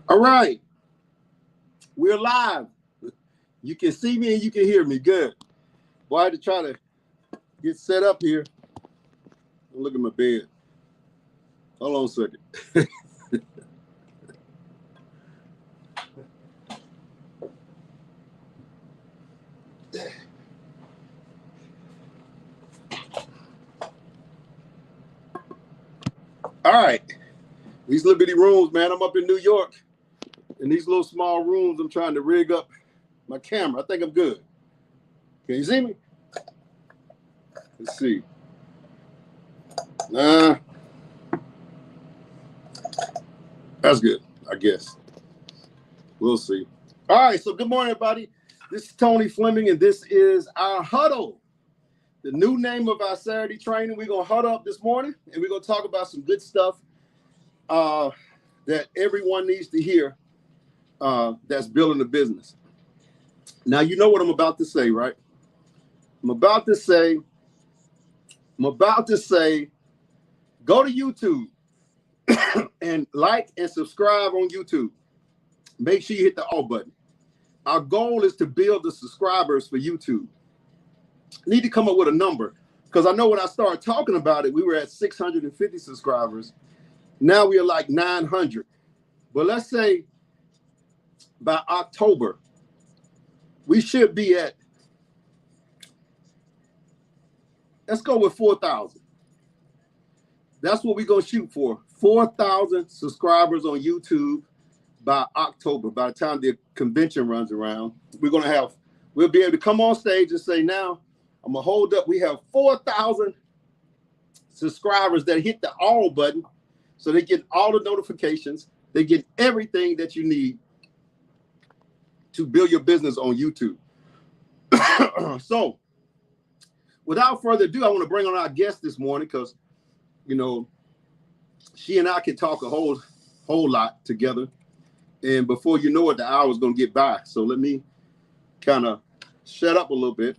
All right, we're live. You can see me and you can hear me. Good. Well, I had to try to get set up here. Look at my bed. Hold on a second. All right. These little bitty rooms, man. I'm up in New York. In these little small rooms, I'm trying to rig up my camera. I think I'm good. Can you see me? Let's see. Nah. That's good, I guess. We'll see. All right, so good morning, everybody. This is Tony Fleming, and this is our huddle. The new name of our Saturday training. We're going to huddle up this morning, and we're going to talk about some good stuff that everyone needs to hear that's building a business. Now, you know what I'm about to say, right? I'm about to say, go to YouTube and like and subscribe on YouTube. Make sure you hit the all button. Our goal is to build the subscribers for YouTube. Need to come up with a number, because I know when I started talking about it, we were at 650 subscribers. Now we are like 900. But let's say by October, we should be at, let's go with 4,000. That's what we're going to shoot for. 4,000 subscribers on YouTube by October. By the time the convention runs around, we'll be able to come on stage and say, now I'm going to hold up. We have 4,000 subscribers that hit the all button. So they get all the notifications. They get everything that you need to build your business on YouTube. So without further ado, I want to bring on our guest this morning because, you know, she and I can talk a whole lot together. And before you know it, the hour's going to get by. So let me kind of shut up a little bit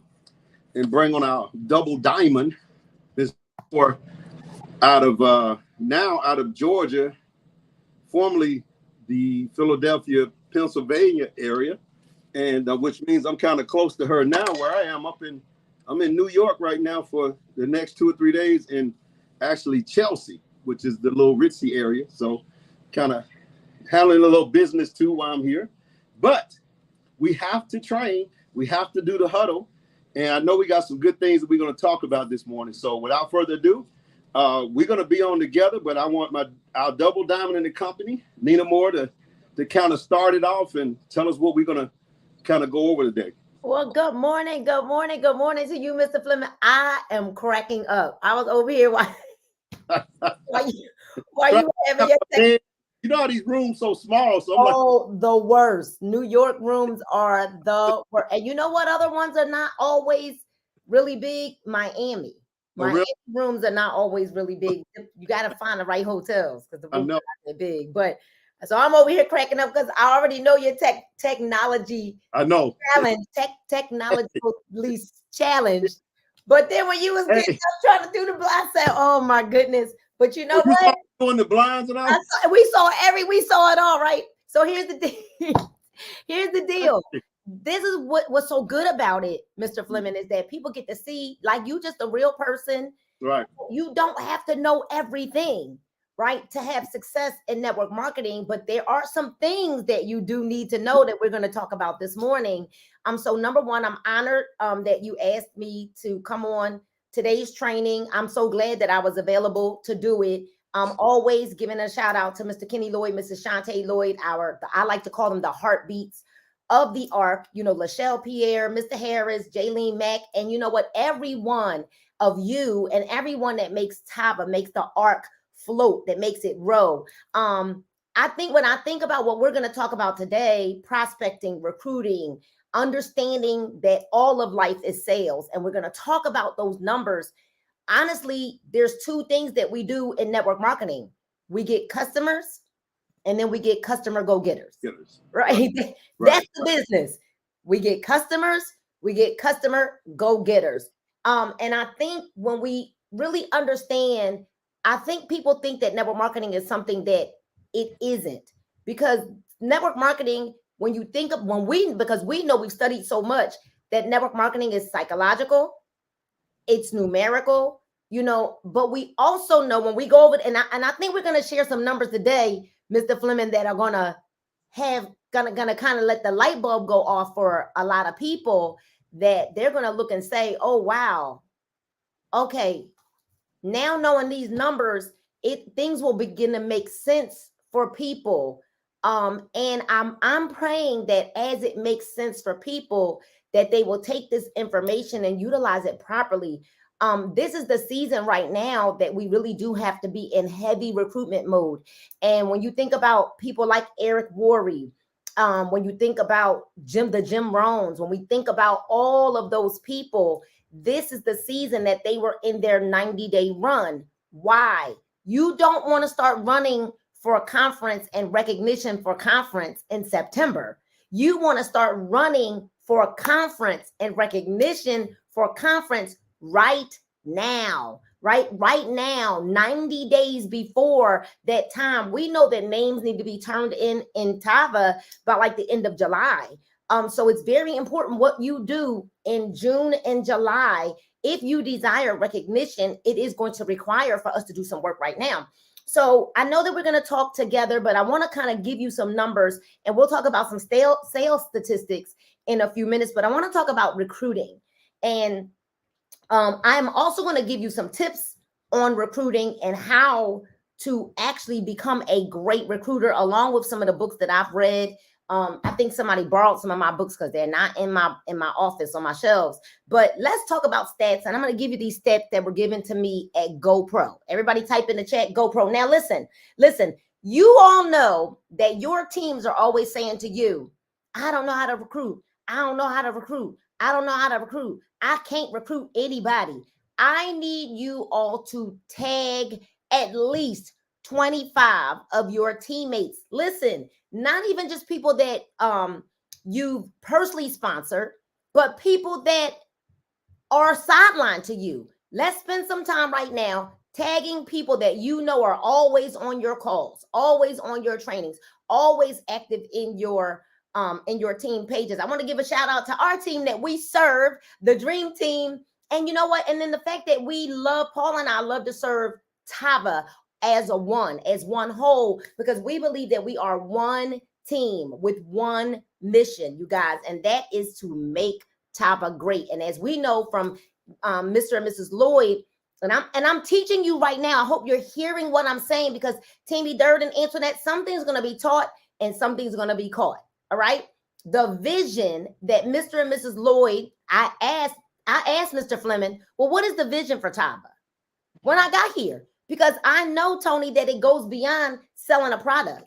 and bring on our double diamond. This for out of Georgia, formerly the Philadelphia, Pennsylvania area, and which means I'm kind of close to her now where I am. I'm in New York right now for the next 2 or 3 days in actually Chelsea, which is the little ritzy area. So kind of handling a little business too while I'm here. But we have to train. We have to do the huddle. And I know we got some good things that we're going to talk about this morning. So without further ado, we're going to be on together, but I want our double diamond in the company, Nina Moore, to kind of start it off and tell us what we're going to kind of go over today. Well, good morning to you, Mr. Fleming. I am cracking up. I was over here while you having your second. You know how these rooms so small. So the worst. New York rooms are the worst. And you know what other ones are not always really big? Miami. Miami rooms are not always really big. You got to find the right hotels because the rooms are not big. But so I'm over here cracking up because I already know your technology. I know challenge, technologically challenged. But then when you was getting up trying to do the blind, I said, "Oh my goodness!" But you know what? Doing the blinds and all. We saw it all, right? So here's the deal. Here's the deal. This is what's so good about it, Mr. Fleming, is that people get to see like you just a real person. Right. You don't have to know everything, right, to have success in network marketing. But there are some things that you do need to know that we're going to talk about this morning. So number one, I'm honored that you asked me to come on today's training. I'm so glad that I was available to do it. Always giving a shout out to Mr. Kenny Lloyd, Mrs. Shantae Lloyd, I like to call them the heartbeats of the ARC, you know, Lachelle Pierre, Mr. Harris, Jaylene Mack, and you know what, every one of you and everyone that makes Tava, makes the ARC float, that makes it row. I think when I think about what we're going to talk about today, prospecting, recruiting, understanding that all of life is sales, and we're going to talk about those numbers. Honestly, there's two things that we do in network marketing. We get customers, and then we get customer go-getters, right? That's the business. We get customers, we get customer go-getters. And I think when we really understand, I think people think that network marketing is something that it isn't. because network marketing, when you think of because we know we've studied so much that network marketing is psychological, it's numerical, but we also know when we go over, and I think we're going to share some numbers today, Mr. Fleming, that are gonna kind of let the light bulb go off for a lot of people, that they're gonna look and say, oh wow, okay, now knowing these numbers, things will begin to make sense for people. And I'm praying that as it makes sense for people, that they will take this information and utilize it properly. This is the season right now that we really do have to be in heavy recruitment mode. And when you think about people like Eric Worre, when you think about the Jim Rohns, when we think about all of those people, this is the season that they were in their 90-day run. Why? You don't want to start running for a conference and recognition for conference in September. You want to start running for a conference and recognition for conference right now, right now, 90 days before that time. We know that names need to be turned in Tava by like the end of July. So it's very important what you do in June and July. If you desire recognition, it is going to require for us to do some work right now. So I know that we're going to talk together, but I want to kind of give you some numbers, and we'll talk about some sales statistics in a few minutes, but I want to talk about recruiting. And I'm also going to give you some tips on recruiting and how to actually become a great recruiter, along with some of the books that I've read. I think somebody borrowed some of my books because they're not in my office on my shelves. But let's talk about stats, and I'm going to give you these stats that were given to me at GoPro. Everybody type in the chat GoPro. Now listen. You all know that your teams are always saying to you, I don't know how to recruit. I don't know how to recruit. I don't know how to recruit. I can't recruit anybody. I need you all to tag at least 25 of your teammates. Listen, not even just people that you personally sponsored, but people that are sidelined to you. Let's spend some time right now tagging people that you know are always on your calls, always on your trainings, always active in your team pages. I want to give a shout out to our team that we serve, the Dream Team. And you know what? And then the fact that Paul and I love to serve Tava as one whole, because we believe that we are one team with one mission, you guys, and that is to make Tava great. And as we know from Mr. and Mrs. Lloyd, and I'm teaching you right now, I hope you're hearing what I'm saying, because Tammy Durd and Antoinette, something's going to be taught and something's going to be caught. All right. The vision that Mr. and Mrs. Lloyd, I asked Mr. Fleming, well, what is the vision for Tava when I got here? Because I know, Tony, that it goes beyond selling a product.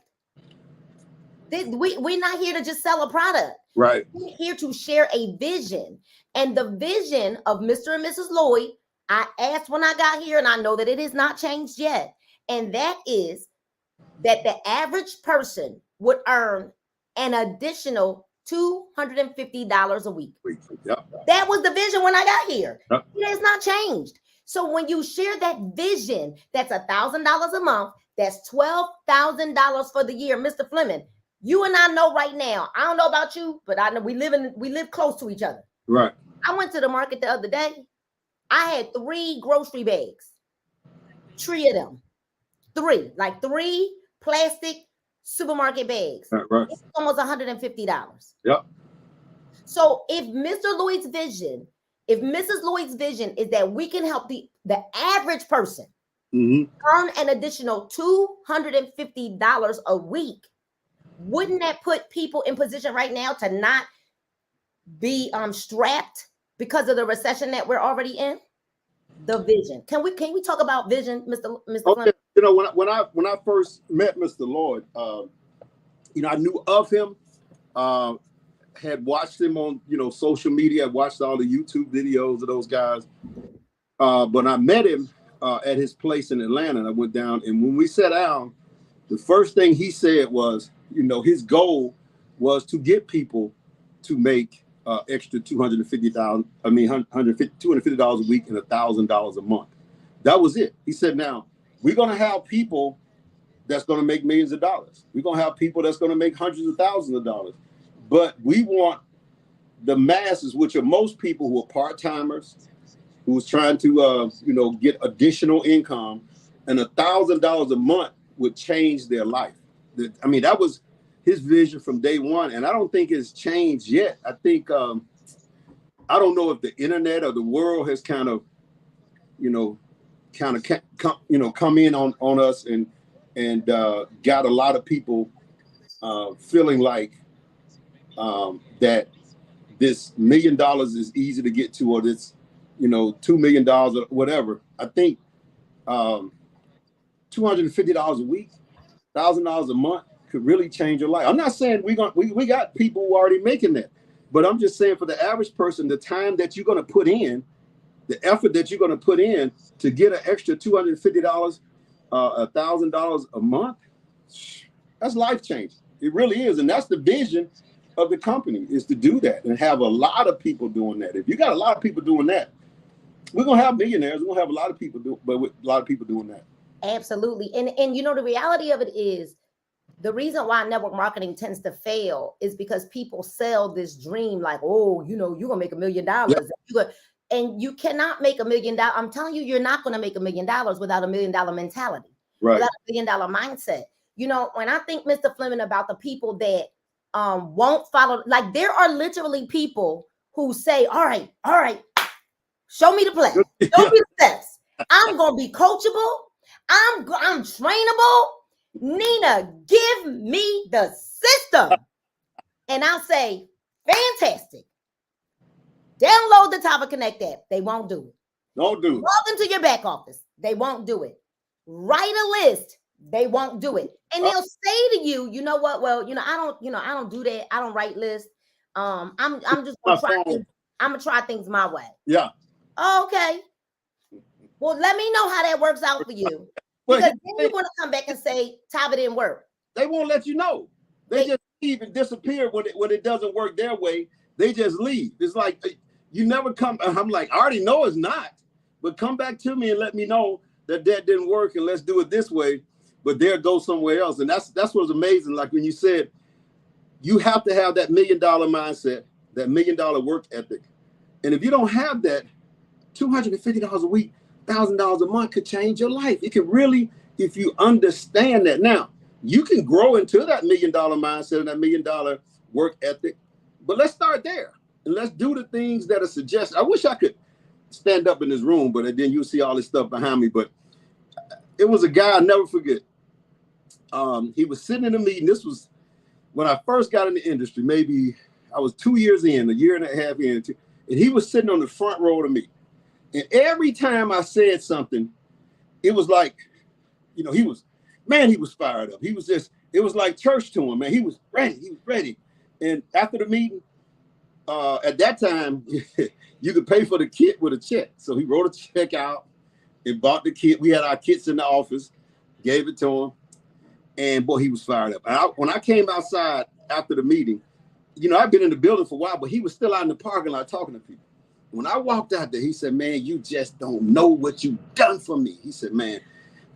We're not here to just sell a product. Right. We're here to share a vision. And the vision of Mr. and Mrs. Lloyd, I asked when I got here, and I know that it has not changed yet. And that is that the average person would earn an additional $250 a week. Yep. That was the vision when I got here. Yep. It has not changed. So when you share that vision, that's $1,000 a month. That's $12,000 for the year. Mr. Fleming, you and I know right now, I don't know about you, but I know we live close to each other. Right. I went to the market the other day. I had 3 grocery bags. 3 of them. 3 plastic supermarket bags. Right. It's almost $150. Yep. So if Mr. Lloyd's vision, if Mrs. Lloyd's vision is that we can help the average person earn an additional $250 a week, wouldn't that put people in position right now to not be strapped because of the recession that we're already in? The vision. Can we talk about vision, Mr. Okay. You know, when I first met Mr. Lloyd, I knew of him, had watched him on social media, watched all the YouTube videos of those guys. But I met him at his place in Atlanta, and I went down, and when we sat down, the first thing he said was, his goal was to get people to make extra $250 a week and $1,000 a month. That was it. He said, now we're going to have people that's going to make millions of dollars. We're going to have people that's going to make hundreds of thousands of dollars. But we want the masses, which are most people who are part-timers, who's trying to, get additional income, and $1,000 a month would change their life. I mean, that was his vision from day one, and I don't think it's changed yet. I think, I don't know if the internet or the world has kind of come in on us and got a lot of people feeling like that this $1 million is easy to get to, or this, $2 million or whatever. I think $250 a week, $1,000 a month could really change your life. I'm not saying we got people who are already making that, but I'm just saying for the average person, the time that you're going to put in, the effort that you're going to put in to get an extra $250, $1,000 a month, that's life changing. It really is. And that's the vision of the company, is to do that and have a lot of people doing that. If you got a lot of people doing that, we're going to have millionaires. We're going to have a lot of people doing that. Absolutely. And the reality of it is, the reason why network marketing tends to fail is because people sell this dream like, oh, you're going to make $1 million. Yep. And you cannot make $1 million. I'm telling you, you're not going to make $1 million without $1 million mentality, right? Without $1 million mindset. When I think, Mr. Fleming, about the people that won't follow, like there are literally people who say, all right, show me the plan. Show me the steps. I'm going to be coachable. I'm trainable. Nina, give me the system. And I'll say, fantastic. Download the Tava Connect app. They won't do it. Don't do it. Log into your back office. They won't do it. Write a list. They won't do it. And they'll say to you, you know what? Well, I don't do that. I don't write lists. I'm just gonna try things. I'm gonna try things my way. Yeah. Okay. Well, let me know how that works out for you. Because then you're gonna come back and say Tava didn't work. They won't let you know. They just leave and disappear when it doesn't work their way. They just leave. It's like you never come. I'm like, I already know it's not, but come back to me and let me know that didn't work, and let's do it this way. But they'll go somewhere else. And that's what's amazing. Like when you said, you have to have that $1 million mindset, that $1 million work ethic. And if you don't have that, $250 a week, $1,000 a month could change your life. It could really, if you understand that. Now, you can grow into that $1 million mindset and that $1 million work ethic, but let's start there. And let's do the things that are suggested. I wish I could stand up in this room, but then you'll see all this stuff behind me. But it was a guy I'll never forget. He was sitting in a meeting. This was when I first got in the industry. Maybe I was 2 years in, a year and a half in, and he was sitting on the front row of me. And every time I said something, it was like, he was fired up. He was it was like church to him, man. He was ready. And after the meeting, at that time, you could pay for the kit with a check. So he wrote a check out and bought the kit. We had our kits in the office, gave it to him. And boy, he was fired up. When I came outside after the meeting, I've been in the building for a while, but he was still out in the parking lot talking to people. When I walked out there, he said, man, you just don't know what you've done for me. He said, man,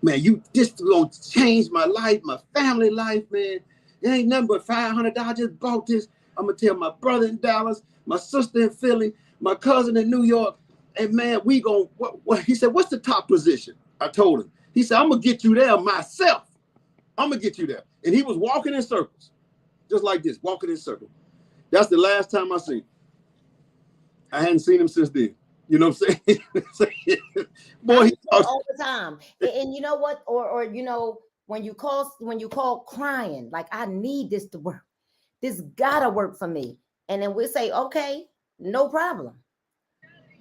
you just gonna change my life, my family life, man. It ain't nothing but $500. I just bought this. I'm gonna tell my brother in Dallas, my sister in Philly, my cousin in New York. And man, we gonna, what? He said, what's the top position? I told him. He said, I'm gonna get you there myself. I'm gonna get you there. And he was walking in circles, just like this, walking in circles. That's the last time I seen him. I hadn't seen him since then. You know what I'm saying? Boy, he all the time. And you know what? Or when you call crying, like, I need this to work. This gotta work for me. And then we'll say, okay, no problem.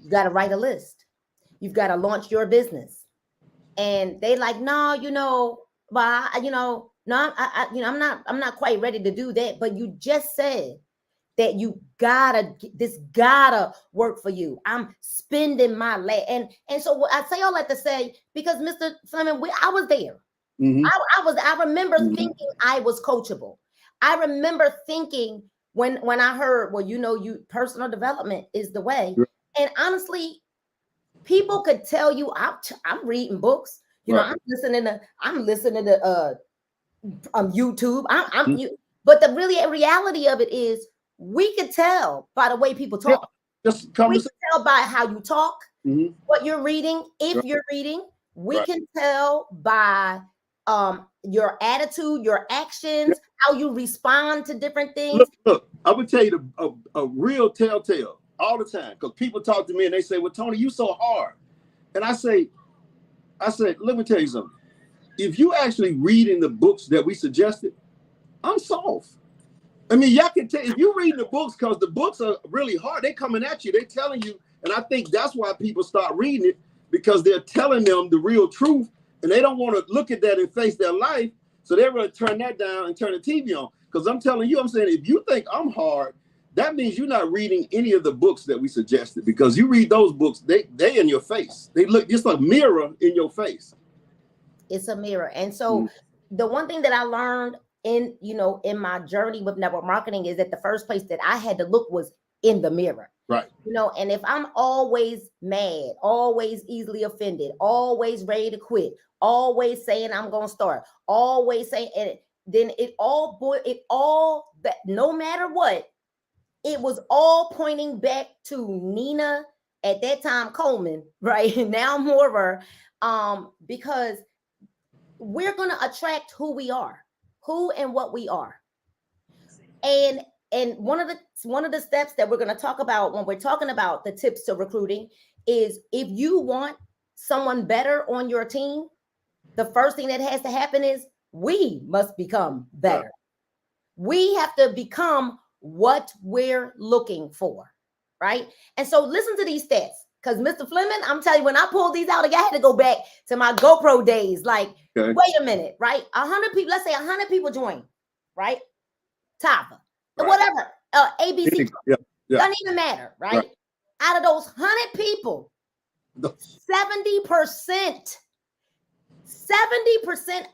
You gotta write a list. You've got to launch your business. And they like, no, but no, I'm not quite ready to do that. But you just said that this gotta work for you. I'm spending my life. And so I say all that to say, because Mr. Fleming, I was there. Mm-hmm. I remember thinking I was coachable. I remember thinking when I heard, well, personal development is the way. Right. And honestly, people could tell you, I'm reading books. Right. I'm listening to YouTube. But the reality of it is we could tell by the way people talk. Just we can tell by how you talk, what you're reading, if you're reading. We can tell by your attitude, your actions, how you respond to different things. Look, I would tell you a real telltale all the time, because people talk to me and they say, well, Tony, you so hard. And I say, let me tell you something. If you actually reading the books that we suggested, I'm soft. I mean, y'all can tell if you read the books, because the books are really hard. They're coming at you. They're telling you. And I think that's why people start reading it, because they're telling them the real truth. And they don't want to look at that and face their life. So they're going to turn that down and turn the TV on. Because I'm telling you, I'm saying, if you think I'm hard, that means you're not reading any of the books that we suggested. Because you read those books, they in your face. They look just like a mirror in your face. It's a mirror. And so the one thing that I learned in my journey with network marketing is that the first place that I had to look was in the mirror. Right. And if I'm always mad, always easily offended, always ready to quit, always saying I'm going to start, always saying, and then that no matter what, it was all pointing back to Nina at that time, Coleman, right? Now more because we're going to attract who we are, who and what we are. And one of the steps that we're going to talk about when we're talking about the tips to recruiting is, if you want someone better on your team, the first thing that has to happen is we must become better. We have to become what we're looking for, right? And so listen to these stats, because Mr. Fleming, I'm telling you, when I pulled these out, I had to go back to my GoPro days. Like, wait a minute, right? 100 people, let's say 100 people join, right? Tava, whatever, ABC, doesn't even matter, right? Out of those 100 people, 70%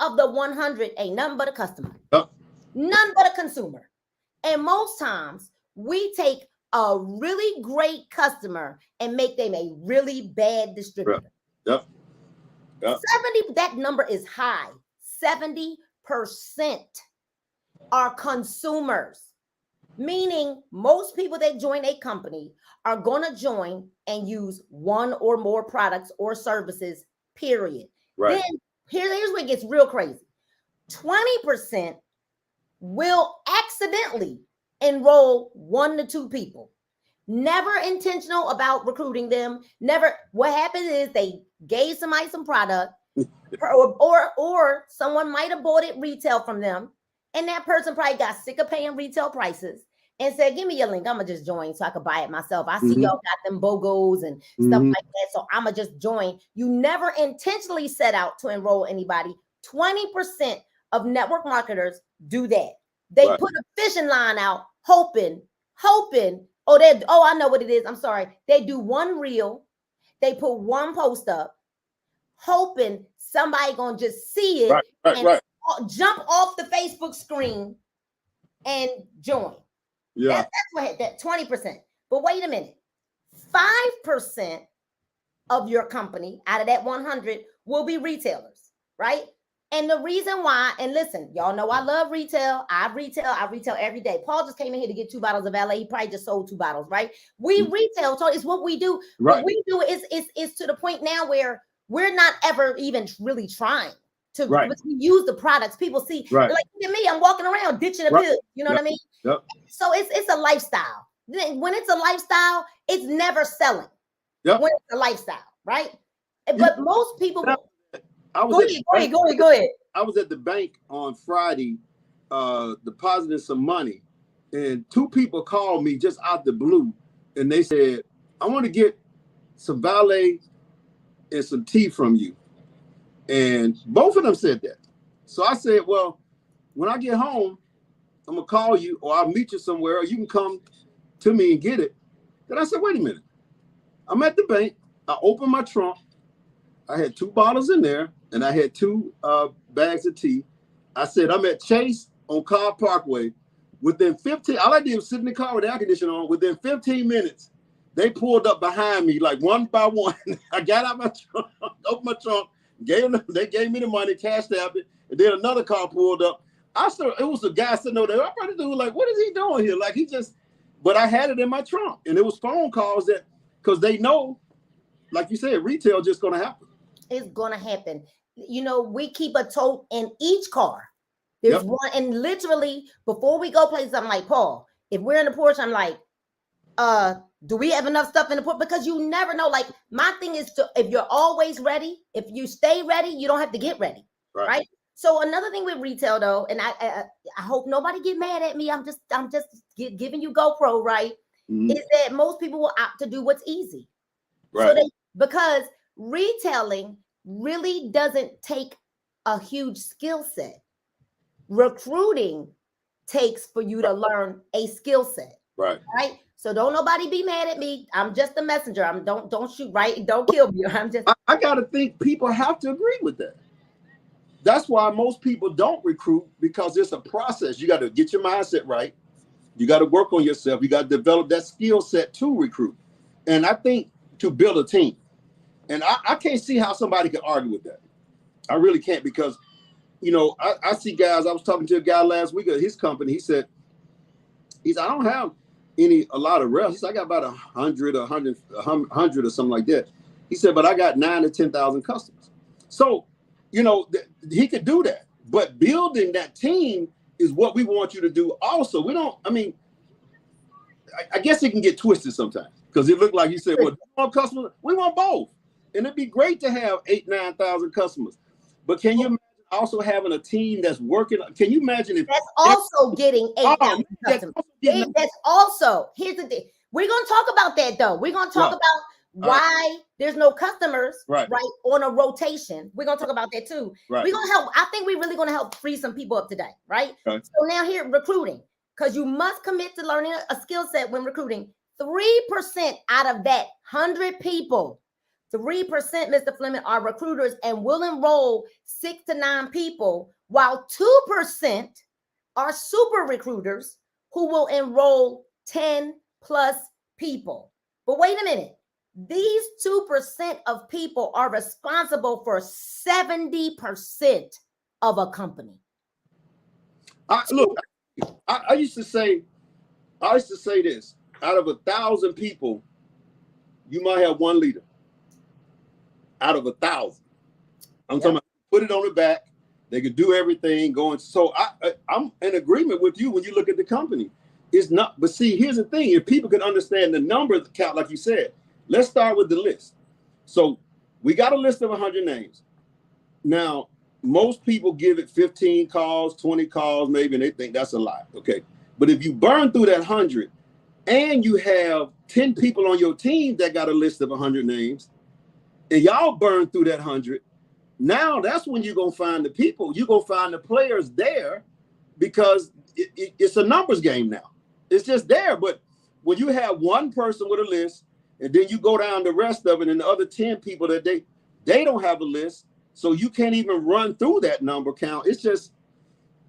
of the 100 ain't nothing but a customer, none but a consumer. And most times we take a really great customer and make them a really bad distributor. 70, that number is high. 70% are consumers, meaning most people that join a company are going to join and use one or more products or services, period. Right. Then here's where it gets real crazy. 20% will accidentally enroll 1 to 2 people. Never intentional about recruiting them. Never. What happens is they gave somebody some product, or someone might have bought it retail from them, and that person probably got sick of paying retail prices and said, give me your link. I'm going to just join so I could buy it myself. I see y'all got them BOGOs and stuff like that, so I'm going to just join. You never intentionally set out to enroll anybody. 20% of network marketers do that. They put a fishing line out, hoping. I know what it is. I'm sorry. They do one reel. They put one post up, hoping somebody going to just see it and jump off the Facebook screen and join. Yeah. That's what that 20%. But wait a minute. 5% of your company out of that 100 will be retailers, right? And the reason why, and listen, y'all know I love retail. I retail every day. Paul just came in here to get 2 bottles of LA. He probably just sold 2 bottles, right? We retail, so it's what we do. Right. What we do is to the point now where we're not ever even really trying to use the products. People see, like, look at me, I'm walking around ditching a pill. You know what I mean? Yep. So it's a lifestyle. When it's a lifestyle, it's never selling. Yep. When it's a lifestyle, right? But most people. Go ahead. I was at the bank on Friday, depositing some money, and 2 people called me just out the blue, and they said, I want to get some valet and some tea from you. And both of them said that. So I said, well, when I get home, I'm going to call you, or I'll meet you somewhere, or you can come to me and get it. Then I said, wait a minute. I'm at the bank. I opened my trunk. I had 2 bottles in there, and I had 2 bags of tea. I said, I'm at Chase on Cobb Parkway. Within 15, all I did was sit in the car with the air conditioner on. Within 15 minutes, they pulled up behind me, like one by one. I got out my trunk, opened my trunk, they gave me the money, cashed out it, And then another car pulled up. It was a guy sitting over there. I probably do like, what is he doing here? Like but I had it in my trunk, and it was phone calls because they know, like you said, retail just going to happen. It's going to happen. We keep a tote in each car. There's one, and literally before we go places, I'm like, Paul, if we're in the Porsche, I'm like, do we have enough stuff in the Porsche? Because you never know. Like, my thing is if you're always ready, if you stay ready, you don't have to get ready, right? So another thing with retail, though, and I hope nobody get mad at me. I'm just giving you GoPro, right? Mm-hmm. Is that most people will opt to do what's easy, right? So because retailing really doesn't take a huge skill set. Recruiting takes for you to learn a skill set, right? So don't nobody be mad at me. I'm just a messenger. Don't shoot, right? Don't kill me. I'm just. I gotta think people have to agree with that. That's why most people don't recruit, because it's a process. You got to get your mindset right. You got to work on yourself. You got to develop that skill set to recruit. And I think to build a team. And I can't see how somebody can argue with that. I really can't, because, I see guys. I was talking to a guy last week at his company. He said, I don't have a lot of reps. He said, I got about 100 or something like that. He said, but I got 9,000 to 10,000 customers. So, he could do that. But building that team is what we want you to do also. I guess it can get twisted sometimes, because it looked like you said, well, do we want customers? We want both. And it'd be great to have 8,000 to 9,000 customers. But can you imagine also having a team that's working? Can you imagine if that's also getting 8,000 customers? That's also, here's the thing. We're going to talk about that, though. We're going to talk about why there's no customers right on a rotation. We're going to talk about that too. We're going to help. I think we're really going to help free some people up today, right? So now here, recruiting, because you must commit to learning a skill set when recruiting. 3% out of that 100 people, 3%, Mr. Fleming, are recruiters and will enroll 6 to 9 people, while 2% are super recruiters who will enroll 10 plus people. But wait a minute. These 2% of people are responsible for 70% of a company. I used to say this: out of 1,000 people, you might have one leader. Out of 1,000, I'm talking about put it on the back. They could do everything going. So I'm in agreement with you when you look at the company. It's not, but see, here's the thing: if people can understand the numbers count, like you said. Let's start with the list. So we got a list of 100 names. Now, most people give it 15 calls, 20 calls, maybe, and they think that's a lot. Okay. But if you burn through that 100 and you have 10 people on your team that got a list of 100 names, and y'all burn through that 100, now that's when you're going to find the people. You're going to find the players there, because it's a numbers game now. It's just there. But when you have one person with a list, and then you go down the rest of it, and the other 10 people that they don't have a list, so you can't even run through that number count.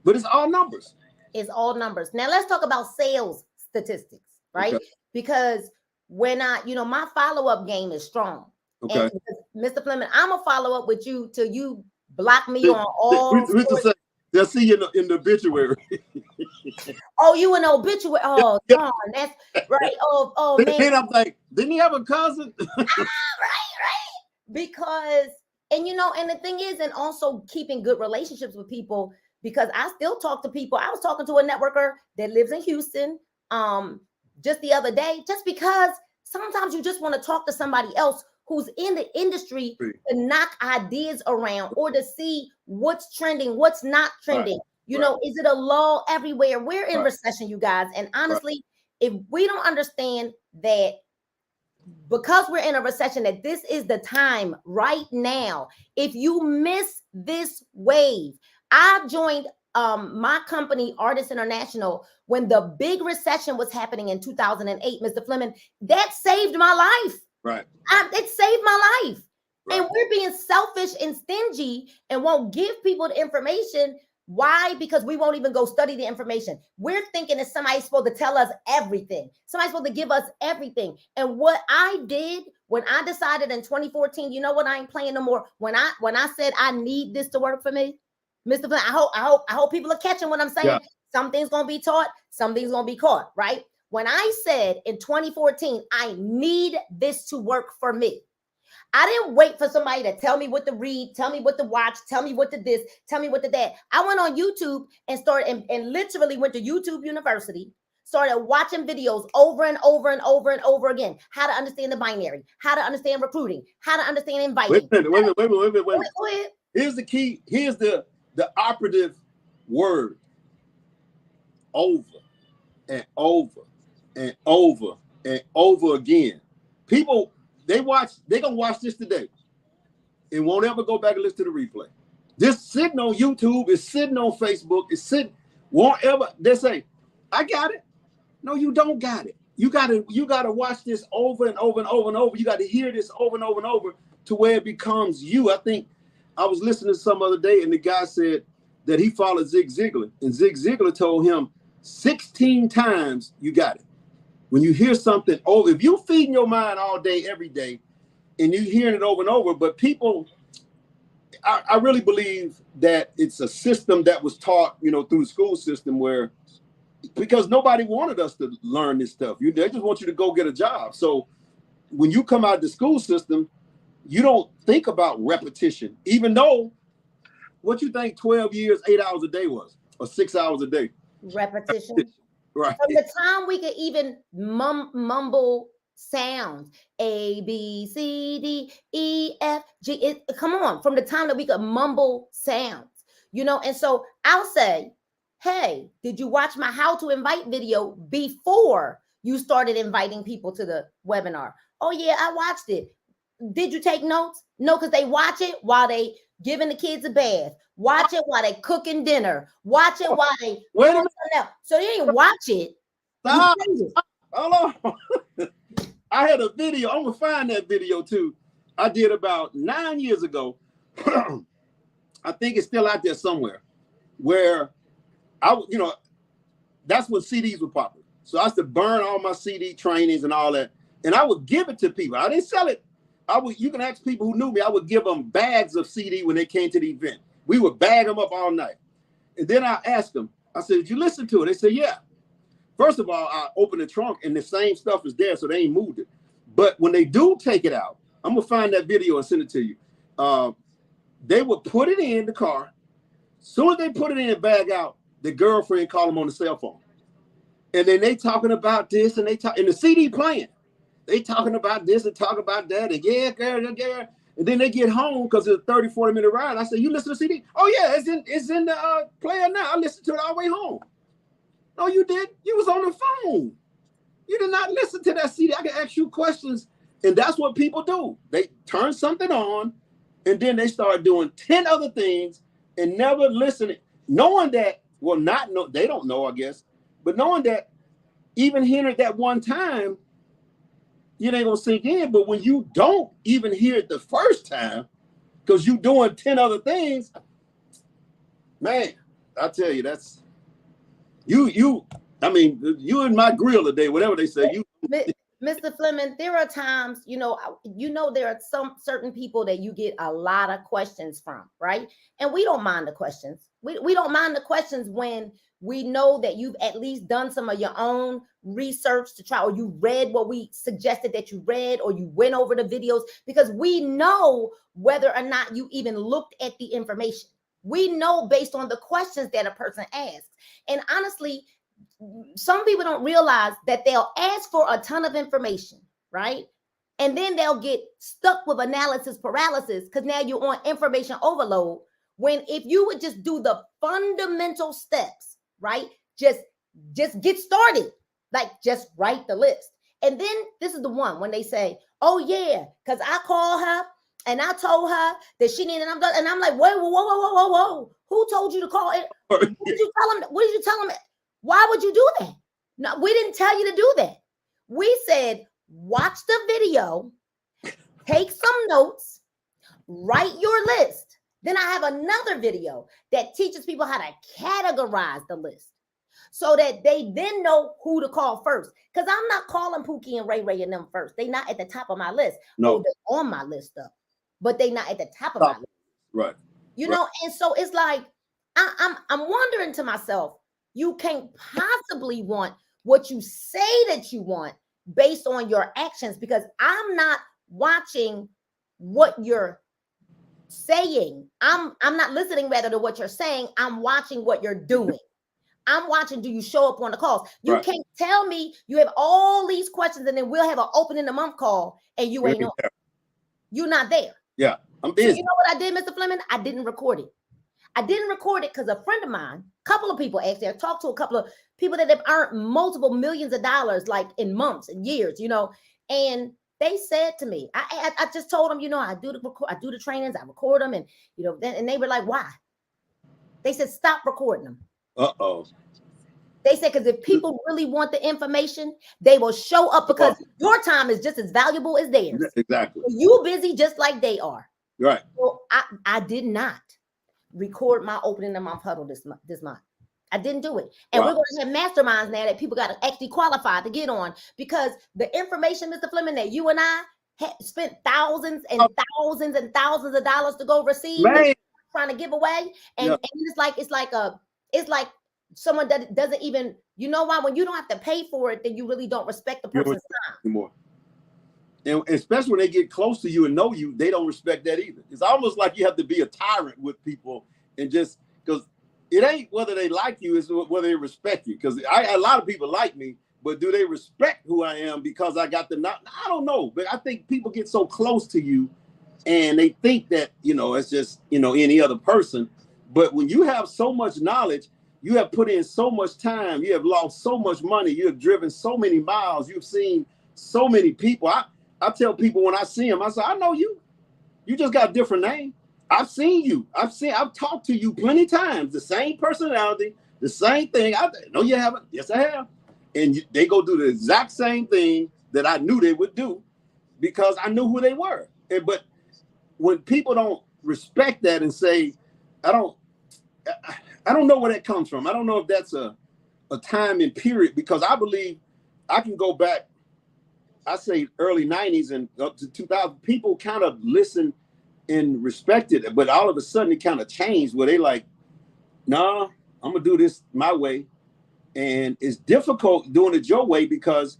But it's all numbers. It's all numbers. Now let's talk about sales statistics, right? Okay. Because when my follow-up game is strong. Okay. And Mr. Fleming, I'm gonna follow up with you till you block me on all. They'll see you in the obituary. Oh, you in the obituary? Oh, darn, that's right. Oh, man. Then I'm like, didn't he have a cousin? right. Because, and the thing is, and also keeping good relationships with people, because I still talk to people. I was talking to a networker that lives in Houston just the other day, just because sometimes you just want to talk to somebody else who's in the industry to knock ideas around, or to see what's trending, what's not trending. Is it a lull everywhere? We're in recession, you guys. And honestly, if we don't understand that because we're in a recession, that this is the time right now. If you miss this wave, I joined my company, Artists International, when the big recession was happening in 2008, Mr. Fleming. That saved my life. Right. It saved my life. Right. And we're being selfish and stingy and won't give people the information. Why? Because we won't even go study the information. We're thinking that somebody's supposed to tell us everything. Somebody's supposed to give us everything. And what I did when I decided in 2014, you know what, I ain't playing no more. When I said I need this to work for me, Mr. Flynn, I hope people are catching what I'm saying. Yeah. Something's gonna be taught, something's gonna be caught, right? When I said in 2014, I need this to work for me. I didn't wait for somebody to tell me what to read, tell me what to watch, tell me what to this, tell me what to that. I went on YouTube and started and literally went to YouTube University, started watching videos over and over and over and over again. How to understand the binary, how to understand recruiting, how to understand inviting. Wait a minute. Go ahead. Here's the key. Here's the operative word. Over and over and over and over again. People, they're gonna watch this today and won't ever go back and listen to the replay. This sitting on YouTube, is sitting on Facebook, is sitting, won't ever, they say, I got it. No, you don't got it. You gotta watch this over and over and over and over. You got to hear this over and over and over to where it becomes you. I think I was listening to some other day and the guy said that he followed Zig Ziglar, and Zig Ziglar told him 16 times you got it. When you hear something over, if you're feeding your mind all day, every day, and you're hearing it over and over, but people, I really believe that it's a system that was taught, through the school system where, because nobody wanted us to learn this stuff. They just want you to go get a job. So when you come out of the school system, you don't think about repetition, even though what you think 12 years, 8 hours a day was, or 6 hours a day. Repetition. Right. From the time we could even mumble sounds, A, B, C, D, E, F, G. Come on, from the time that we could mumble sounds, and so I'll say, hey, did you watch my how to invite video before you started inviting people to the webinar? Oh yeah, I watched it. Did you take notes? No, because they watch it while they giving the kids a bath. Watch it while they cooking dinner. Watch it while they wait a minute. So they didn't watch it. Stop. Hold on. I had a video. I'm gonna find that video too. I did about 9 years ago. I think it's still out there somewhere. Where that's when CDs were popular. So I used to burn all my CD trainings and all that, and I would give it to people. I didn't sell it. You can ask people who knew me. I would give them bags of CD when they came to the event. We would bag them up all night. And then I asked them, I said, did you listen to it? They said, yeah. First of all, I opened the trunk and the same stuff is there, so they ain't moved it. But when they do take it out, I'm going to find that video and send it to you. They would put it in the car. As soon as they put it in and bag out, the girlfriend called them on the cell phone. And then they talking about this and and the CD playing. They talking about this and talking about that. And yeah, girl. And then they get home because it's a 30, 40-minute ride. I said, you listen to CD? Oh, yeah, it's in the player now. I listened to it all the way home. No, you did. You was on the phone. You did not listen to that CD. I can ask you questions. And that's what people do. They turn something on, and then they start doing 10 other things and never listening. Knowing that, they don't know, I guess, but knowing that even hearing it that one time, it ain't gonna sink in. But when you don't even hear it the first time, because you doing 10 other things, man, I tell you, that's you in my grill today, whatever they say. Mr. Fleming, there are times, there are some certain people that you get a lot of questions from, right? And we don't mind the questions. We don't mind the questions when we know that you've at least done some of your own research to try, or you read what we suggested that you read, or you went over the videos, because we know whether or not you even looked at the information. We know based on the questions that a person asks. And honestly, some people don't realize that they'll ask for a ton of information, right? And then they'll get stuck with analysis paralysis because now you're on information overload. When if you would just do the fundamental steps, right? Just get started. Like just write the list. And then this is the one when they say, oh yeah, because I called her and I told her that she needed, and I'm like, whoa. Who told you to call it? What did you tell them? What did you tell them? Why would you do that? No, we didn't tell you to do that. We said, watch the video, take some notes, write your list. Then I have another video that teaches people how to categorize the list so that they then know who to call first. Because I'm not calling Pookie and Ray and them first. They're not at the top of my list. No. Oh, they're on my list though, but they're not at the top of my list. Right. You know, and so it's like, I'm wondering to myself, you can't possibly want what you say that you want based on your actions, because I'm not watching what you're saying. I'm not listening rather to what you're saying. I'm watching what you're doing. I'm watching, do you show up on the calls? You Right. can't tell me you have all these questions and then we'll have an opening the month call and you ain't on. You're not there. Yeah, I'm So busy. you know what I did, Mr. Fleming? I didn't record it. I didn't record it because a friend of mine, a couple of people actually, I talked to a couple of people that have earned multiple millions of dollars, like in months and years, you know, and they said to me, I just told them, you know, I do the trainings, I record them, and you know, and they were like, why? They said, stop recording them. Uh-oh. They said, because if people really want the information, they will show up, because your time is just as valuable as theirs. Exactly. You busy just like they are. Right. So I did not record my opening of my huddle this month. I didn't do it. And we're going to have masterminds now that people got to actually qualify to get on, because the information, Mr. Fleming, that you and I spent thousands and thousands and thousands of dollars to go receive, trying to give away. And it's like someone that doesn't even, you know why? When you don't have to pay for it, then you really don't respect the person's time anymore. And especially when they get close to you and know you, they don't respect that either. It's almost like you have to be a tyrant with people, and just because it ain't whether they like you, it's whether they respect you. Because a lot of people like me, but do they respect who I am because I got the I don't know. But I think people get so close to you and they think that, you know, it's just, you know, any other person. But when you have so much knowledge, you have put in so much time, you have lost so much money, you have driven so many miles, you've seen so many people. I tell people when I see them, I say, I know you. You just got a different name. I've seen you. I've talked to you plenty of times. The same personality, the same thing. No, you haven't. Yes, I have. And they go do the exact same thing that I knew they would do because I knew who they were. But when people don't respect that and say, I don't know where that comes from. I don't know if that's a time and period, because I believe I can go back, I say early 90s and up to 2000, people kind of listened and respected it, but all of a sudden it kind of changed where they like, nah, I'm gonna do this my way. And it's difficult doing it your way, because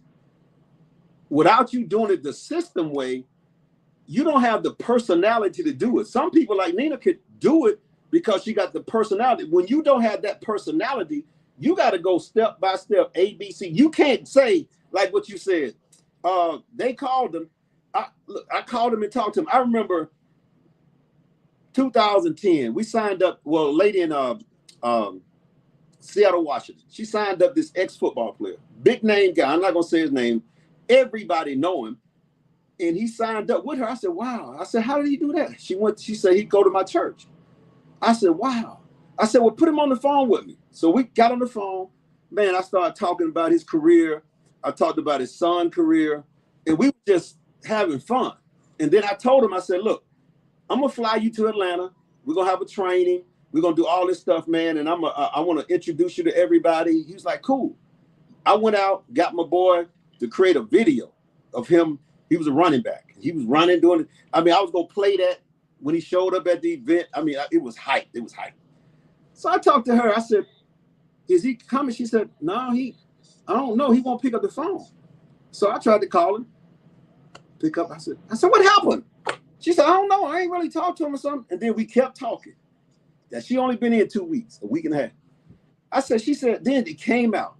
without you doing it the system way, you don't have the personality to do it. Some people like Nina could do it because she got the personality. When you don't have that personality, you got to go step by step, A, B, C. You can't say like what you said. They called them. I called them and talked to them. I remember 2010. We signed up. Well, a lady in Seattle, Washington. She signed up this ex-football player, big name guy. I'm not gonna say his name. Everybody know him, and he signed up with her. I said, "Wow." I said, "How did he do that?" She said he'd go to my church. I said, "Wow." I said, "Well, put him on the phone with me." So we got on the phone. Man, I started talking about his career. I talked about his son's career, and we were just having fun. And then I told him, I said, "Look, I'm gonna fly you to Atlanta. We're gonna have a training. We're gonna do all this stuff, man. And I want to introduce you to everybody." He was like, "Cool." I went out, got my boy to create a video of him. He was a running back. He was running, doing it. I mean, I was gonna play that when he showed up at the event. I mean, it was hype. It was hype. So I talked to her. I said, "Is he coming?" She said, "No, I don't know. He won't pick up the phone." So I tried to call him. Pick up. I said, "What happened?" She said, "I don't know. I ain't really talked to him or something." And then we kept talking. That she only been in 2 weeks, a week and a half. She said, then it came out.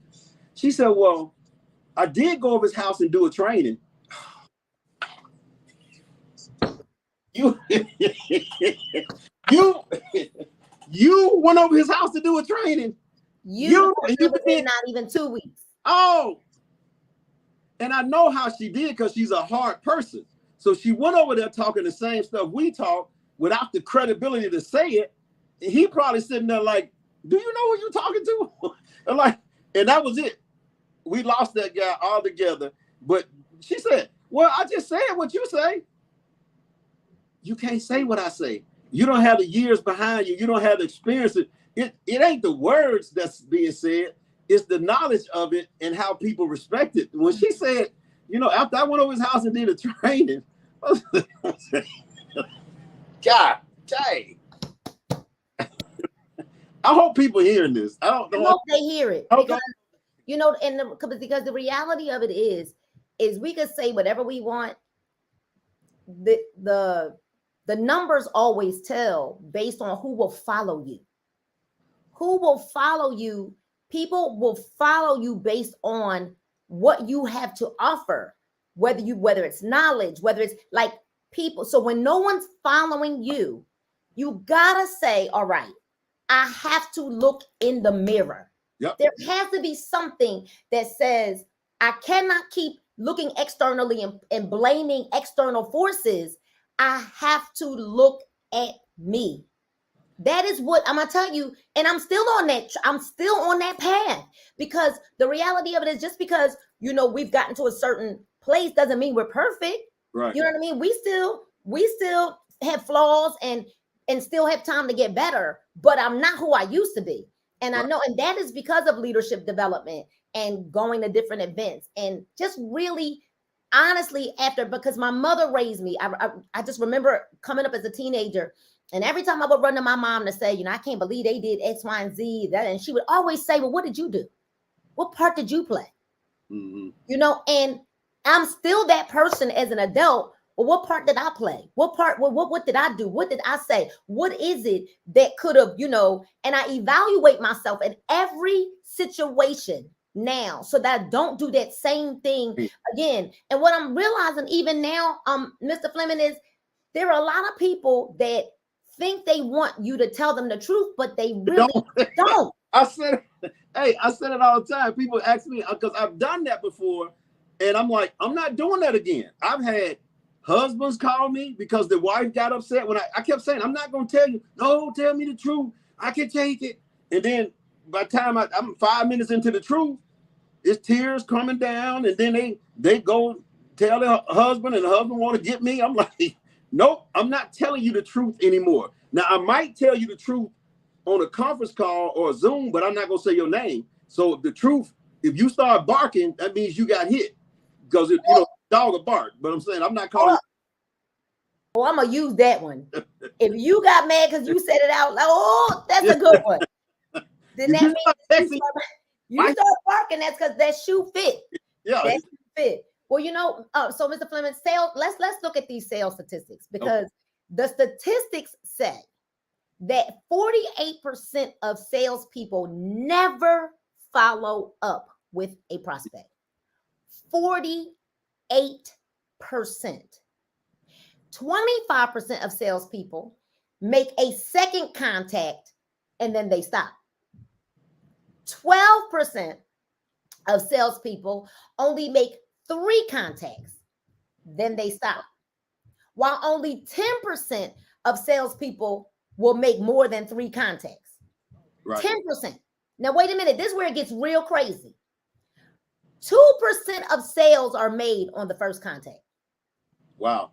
She said, "Well, I did go over his house and do a training." You went over his house to do a training. You been not even 2 weeks. Oh, and I know how she did, because she's a hard person. So she went over there talking the same stuff we talk without the credibility to say it. And he probably sitting there like, "Do you know who you're talking to?" and that was it. We lost that guy altogether. But she said, "Well, I just said what you say." You can't say what I say. You don't have the years behind you. You don't have the experience. It ain't the words that's being said. It's the knowledge of it and how people respect it. When she said, you know, after I went over his house and did a training, God dang. I hope people hearing this. I I hope they hear it, Okay. because you know, and because the reality of it is we could say whatever we want. The numbers always tell based on who will follow you. Who will follow you? People will follow you based on what you have to offer, whether it's knowledge, whether it's like people. So when no one's following you, you gotta say, all right, I have to look in the mirror. Yep. There has to be something that says I cannot keep looking externally and blaming external forces. I have to look at me. That is what I'm gonna tell you, and I'm still on that path, because the reality of it is, just because we've gotten to a certain place doesn't mean we're perfect. Right. You know what I mean? We still have flaws and still have time to get better, but I'm not who I used to be. And right. I know, and that is because of leadership development and going to different events and just really honestly because my mother raised me. I just remember coming up as a teenager. And every time I would run to my mom to say, I can't believe they did X, Y, and Z, and she would always say, well, what did you do? What part did you play? Mm-hmm. And I'm still that person as an adult. Well, what part did I play? What did I do? What did I say? What is it that could have, and I evaluate myself in every situation now so that I don't do that same thing again. And what I'm realizing even now, Mr. Fleming, is there are a lot of people that think they want you to tell them the truth, but they really don't. I said it all the time. People ask me, because I've done that before, and I'm like, I'm not doing that again. I've had husbands call me because the wife got upset when I kept saying, I'm not going to tell you. No, tell me the truth. I can take it. And then by the time I'm 5 minutes into the truth, it's tears coming down, and then they go tell their husband, and the husband want to get me. I'm like, nope, I'm not telling you the truth anymore. Now, I might tell you the truth on a conference call or a Zoom, but I'm not going to say your name. So the truth, if you start barking, that means you got hit, because dog will bark. But I'm saying, I'm not calling. Oh, I'm going to use that one. If you got mad because you said it out loud, oh, that's a good one. Then that means you start barking. That's because that shoe fit. Yeah. That shoe fit. Well, so Mr. Fleming, let's look at these sales statistics, because the statistics say that 48% of salespeople never follow up with a prospect. 48%. 25% of salespeople make a second contact and then they stop. 12% of salespeople only make 3 contacts, then they stop. While only 10% of salespeople will make more than 3 contacts. Right. 10%. Now, wait a minute. This is where it gets real crazy. 2% of sales are made on the first contact. Wow.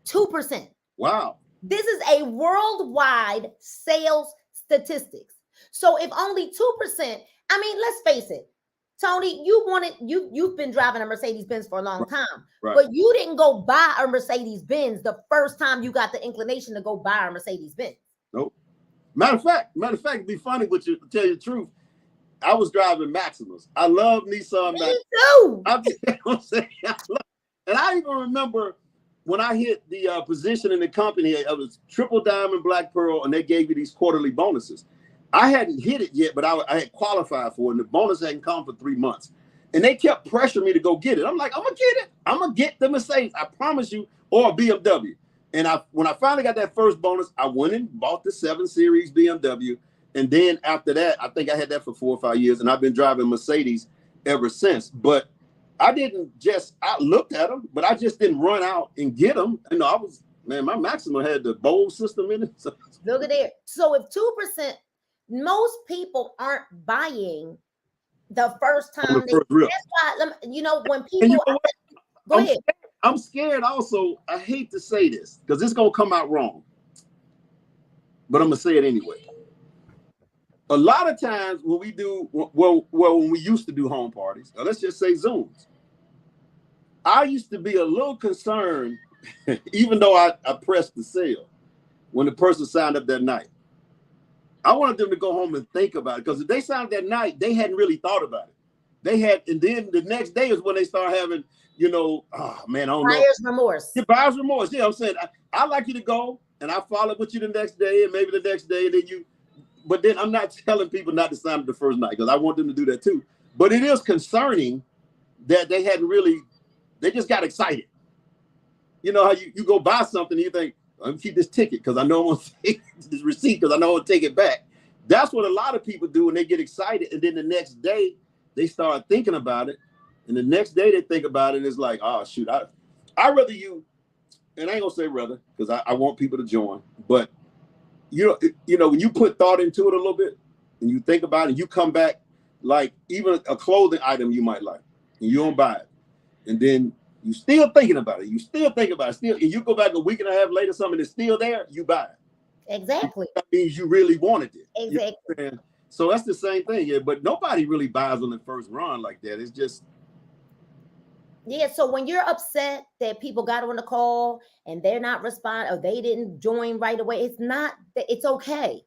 2%. Wow. This is a worldwide sales statistics. So if only 2%, I mean, let's face it, Tony, you've been driving a Mercedes-Benz for a long time, right. But you didn't go buy a Mercedes-Benz the first time you got the inclination to go buy a Mercedes-Benz. Nope. Matter of fact, it'd be funny with you, to tell you the truth. I was driving Maximas. I love Nissan Maximas. Me too. And I even remember when I hit the position in the company, it was triple diamond, black pearl, and they gave you these quarterly bonuses. I hadn't hit it yet, but I had qualified for it, and the bonus hadn't come for 3 months. And they kept pressuring me to go get it. I'm like, I'm going to get it. I'm going to get the Mercedes, I promise you, or a BMW. And when I finally got that first bonus, I went and bought the 7 Series BMW. And then after that, I think I had that for 4 or 5 years, and I've been driving Mercedes ever since. But I looked at them, but I just didn't run out and get them. My Maxima had the Bold system in it. So. Look at there. So if 2%, most people aren't buying the first time. That's why, when people go ahead. I'm scared also. I hate to say this because it's going to come out wrong, but I'm going to say it anyway. A lot of times when we used to do home parties, or let's just say Zooms, I used to be a little concerned, even though I pressed the sale when the person signed up that night. I wanted them to go home and think about it, because if they signed that night, they hadn't really thought about it. They had, and then the next day is when they start having, oh man, I don't know. Buyer's remorse. Yeah, buyer's remorse. Yeah, I'm saying I like you to go, and I follow with you the next day, and maybe the next day, and then but then I'm not telling people not to sign it the first night, because I want them to do that too. But it is concerning that they hadn't really, they just got excited. You know how you go buy something and you think, I'm gonna keep this ticket because I know I'm gonna take this receipt because I know I'm gonna take it back. That's what a lot of people do when they get excited, and then the next day they start thinking about it, and the next day they think about it, and it's like, oh shoot, I rather you, and I ain't gonna say rather because I want people to join, but when you put thought into it a little bit and you think about it, you come back, like even a clothing item you might like, and you don't buy it, and then you still thinking about it. You still think about it. Still, and you go back a week and a half later, something is still there, you buy it. Exactly. That means you really wanted it. Exactly. You know, so that's the same thing. Yeah, but nobody really buys on the first run like that. It's just. Yeah, so when you're upset that people got on the call and they're not responding, or they didn't join right away, it's okay.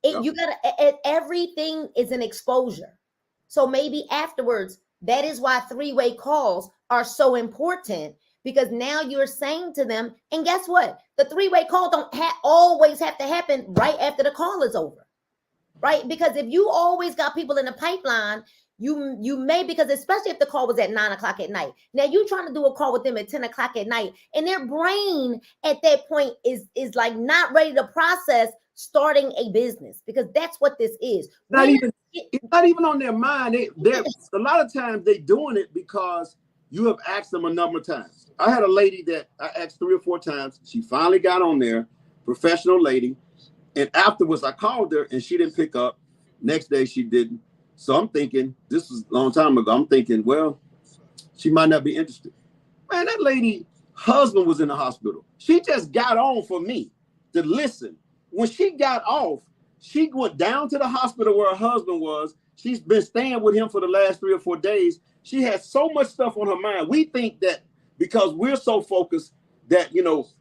You gotta, everything is an exposure. So maybe afterwards, that is why three-way calls are so important, because now you're saying to them, and guess what? The three-way call don't always have to happen right after the call is over, right? Because if you always got people in the pipeline, you may, because especially if the call was at 9 o'clock at night. Now you trying to do a call with them at 10 o'clock at night, and their brain at that point is like not ready to process starting a business, because that's what this is. It's not even on their mind. They're a lot of times they doing it because you have asked them a number of times. I had a lady that I asked 3 or 4 times. She finally got on there, professional lady. And afterwards I called her and she didn't pick up. Next day she didn't. So I'm thinking, this was a long time ago. I'm thinking, well, she might not be interested. Man, that lady husband was in the hospital. She just got on for me to listen. When she got off, she went down to the hospital where her husband was. She's been staying with him for the last 3 or 4 days. She has so much stuff on her mind. We think that because we're so focused that,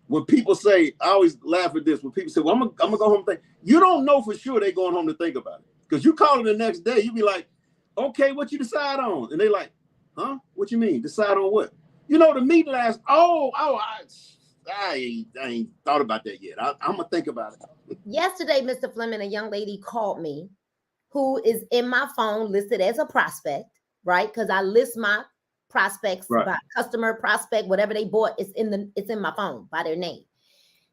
when people say, I always laugh at this, when people say, well, I'm gonna go home and think, you don't know for sure they're going home to think about it. Because you call them the next day, you be like, okay, what you decide on? And they like, huh? What you mean? Decide on what? The meeting last, I ain't thought about that yet. I'm going to think about it. Yesterday, Mr. Fleming, a young lady called me who is in my phone listed as a prospect, right? Because I list my prospects by customer, prospect, whatever they bought, it's in my phone by their name.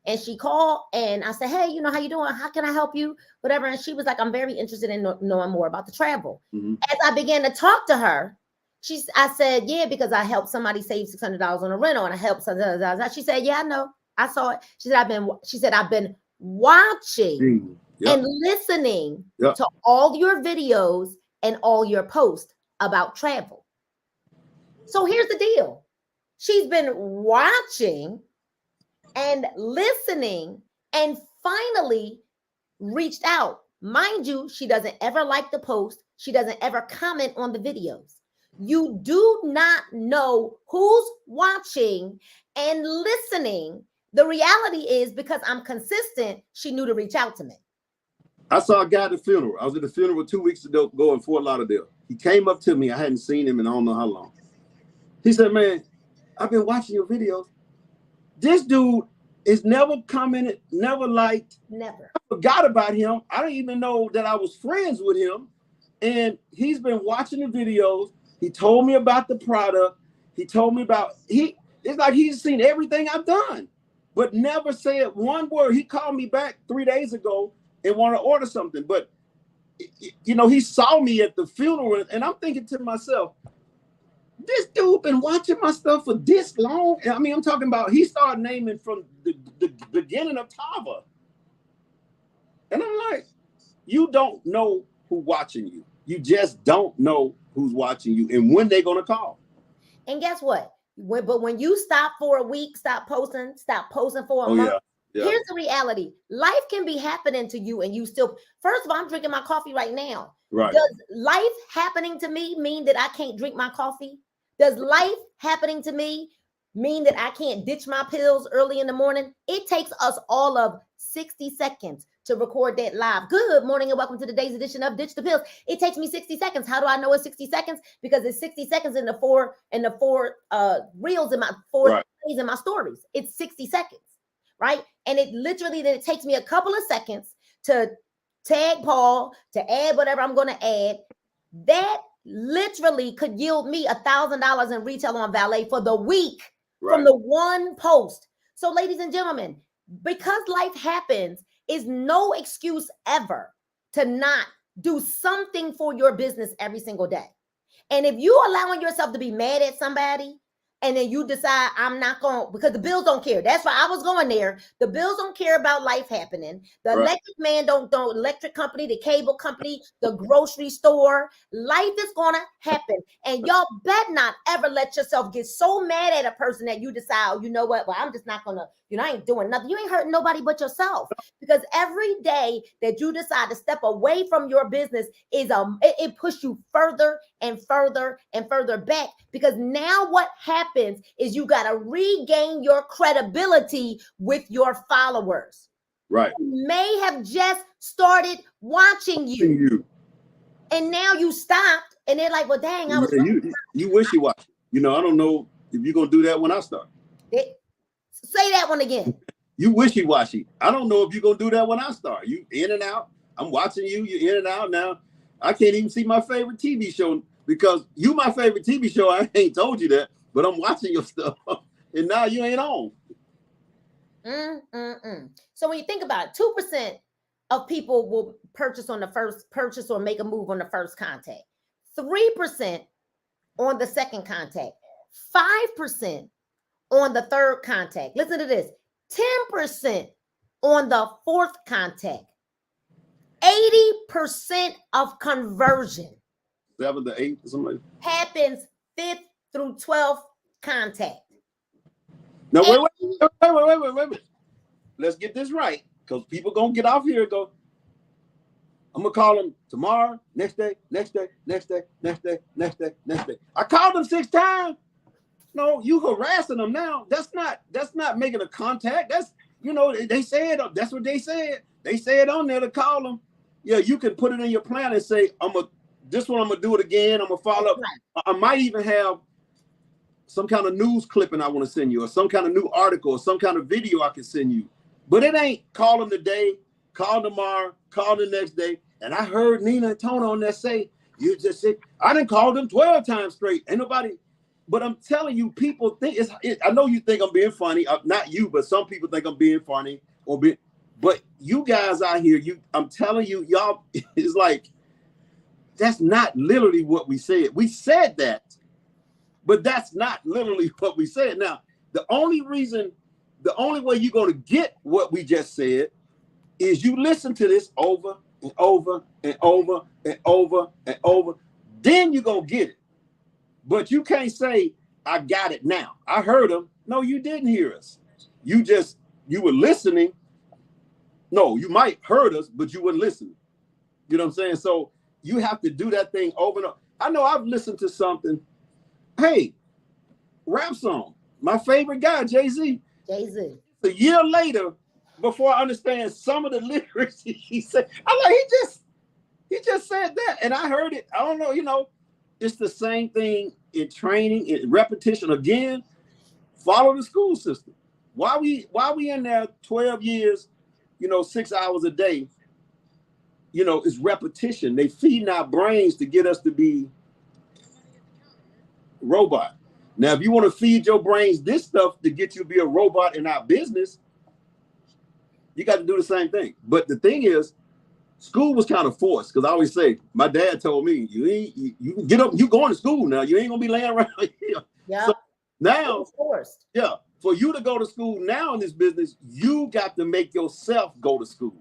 And she called and I said, hey, how you doing? How can I help you? Whatever. And she was like, I'm very interested in knowing more about the travel. Mm-hmm. As I began to talk to her, I said, yeah, because I helped somebody save $600 on a rental, and I helped. She said, yeah, I know. I saw it. She said, I've been watching and listening to all your videos and all your posts about travel. So here's the deal. She's been watching and listening and finally reached out. Mind you, she doesn't ever like the post. She doesn't ever comment on the videos. You do not know who's watching and listening. The reality is, because I'm consistent, she knew to reach out to me. I saw a guy at the funeral. I was at the funeral 2 weeks ago in Fort Lauderdale. He came up to me. I hadn't seen him in I don't know how long. He said, man, I've been watching your videos. This dude is never commented, never liked. Never. I forgot about him. I didn't even know that I was friends with him. And he's been watching the videos. He told me about the product. He told me about, it's like he's seen everything I've done, but never said one word. He called me back 3 days ago and wanted to order something. But, he saw me at the funeral, and I'm thinking to myself, this dude been watching my stuff for this long. I mean, I'm talking about, he started naming from the beginning of Tava. And I'm like, you don't know who's watching you. You just don't know who's watching you and when they're going to call. And guess what? When you stop for a week, stop posting for a month. Yeah. Here's the reality. Life can be happening to you and you still, first of all, I'm drinking my coffee right now. Right. Does life happening to me mean that I can't drink my coffee? Does life happening to me mean that I can't ditch my pills early in the morning? It takes us all of 60 seconds to record that live. Good morning and welcome to today's edition of Ditch the Pills. It takes me 60 seconds. How do I know it's 60 seconds? Because it's 60 seconds in the four reels in my plays in my stories. It's 60 seconds, right? And it takes me a couple of seconds to tag Paul, to add whatever I'm going to add. That literally could yield me $1,000 in retail on valet for the week from the one post. So, ladies and gentlemen, because life happens is no excuse ever to not do something for your business every single day. And if you allowing yourself to be mad at somebody, and then you decide I'm not going, because the bills don't care. That's why I was going there. The bills don't care about life happening. The electric man don't electric company, the cable company, the grocery store. Life is going to happen. And y'all bet not ever let yourself get so mad at a person that you decide, you know what? Well, I'm just not going to, I ain't doing nothing. You ain't hurting nobody but yourself. Because every day that you decide to step away from your business is it pushes you further and further and further back. Because now what happens is you got to regain your credibility with your followers. Right. Who may have just started watching you. And now you stopped and they're like, well, dang, I was you wishy-washy. I don't know if you're going to do that when I start. Say that one again. You wishy-washy. I don't know if you're going to do that when I start. You in and out. I'm watching you. You're in and out now. I can't even see my favorite TV show because you my favorite TV show. I ain't told you that, but I'm watching your stuff. And now you ain't on. So when you think about it, 2% of people will purchase on the first purchase or make a move on the first contact. 3% on the second contact. 5% on the third contact. Listen to this. 10% on the fourth contact. 80% of conversion 7 to 8 or something happens 5th through 12th contact. Now wait. Let's get this right, because people gonna get off here and go, I'm gonna call them tomorrow, next day. I called them 6 times. No, you harassing them now. That's not making a contact. That's, they said, that's what they said. They said on there to call them. Yeah, you can put it in your plan and say, this one I'm gonna do it again. I'm gonna follow up. Right. I might even have some kind of news clipping I want to send you, or some kind of new article, or some kind of video I can send you. But it ain't call them today, call tomorrow, call the next day. And I heard Nina and Tona on there say, you just said, I didn't call them 12 times straight. Ain't nobody. But I'm telling you, people think I know you think I'm being funny. Not you, but some people think I'm being funny but you guys out here, I'm telling you, y'all, it's like, that's not literally what we said. We said that, but that's not literally what we said. Now, the only way you're going to get what we just said is you listen to this over and over and over and over and over. Then you're going to get it. But you can't say, I got it now. I heard them. No, you didn't hear us. You were listening. No, you might heard us, but you weren't listening. You know what I'm saying? So you have to do that thing over and over. I know I've listened to something. Hey, rap song. My favorite guy, Jay-Z. Jay-Z. A year later, before I understand some of the lyrics he said, I'm like, he just said that. And I heard it. I don't know, it's the same thing in training, in repetition. Again, follow the school system. Why we in there 12 years, 6 hours a day, it's repetition. They feeding our brains to get us to be robot. Now, if you want to feed your brains this stuff to get you to be a robot in our business, you got to do the same thing. But the thing is, school was kind of forced, because I always say, my dad told me, you can get up, you going to school now. You ain't gonna be laying around here. Yeah. So now, forced. Yeah, for you to go to school now in this business, you got to make yourself go to school.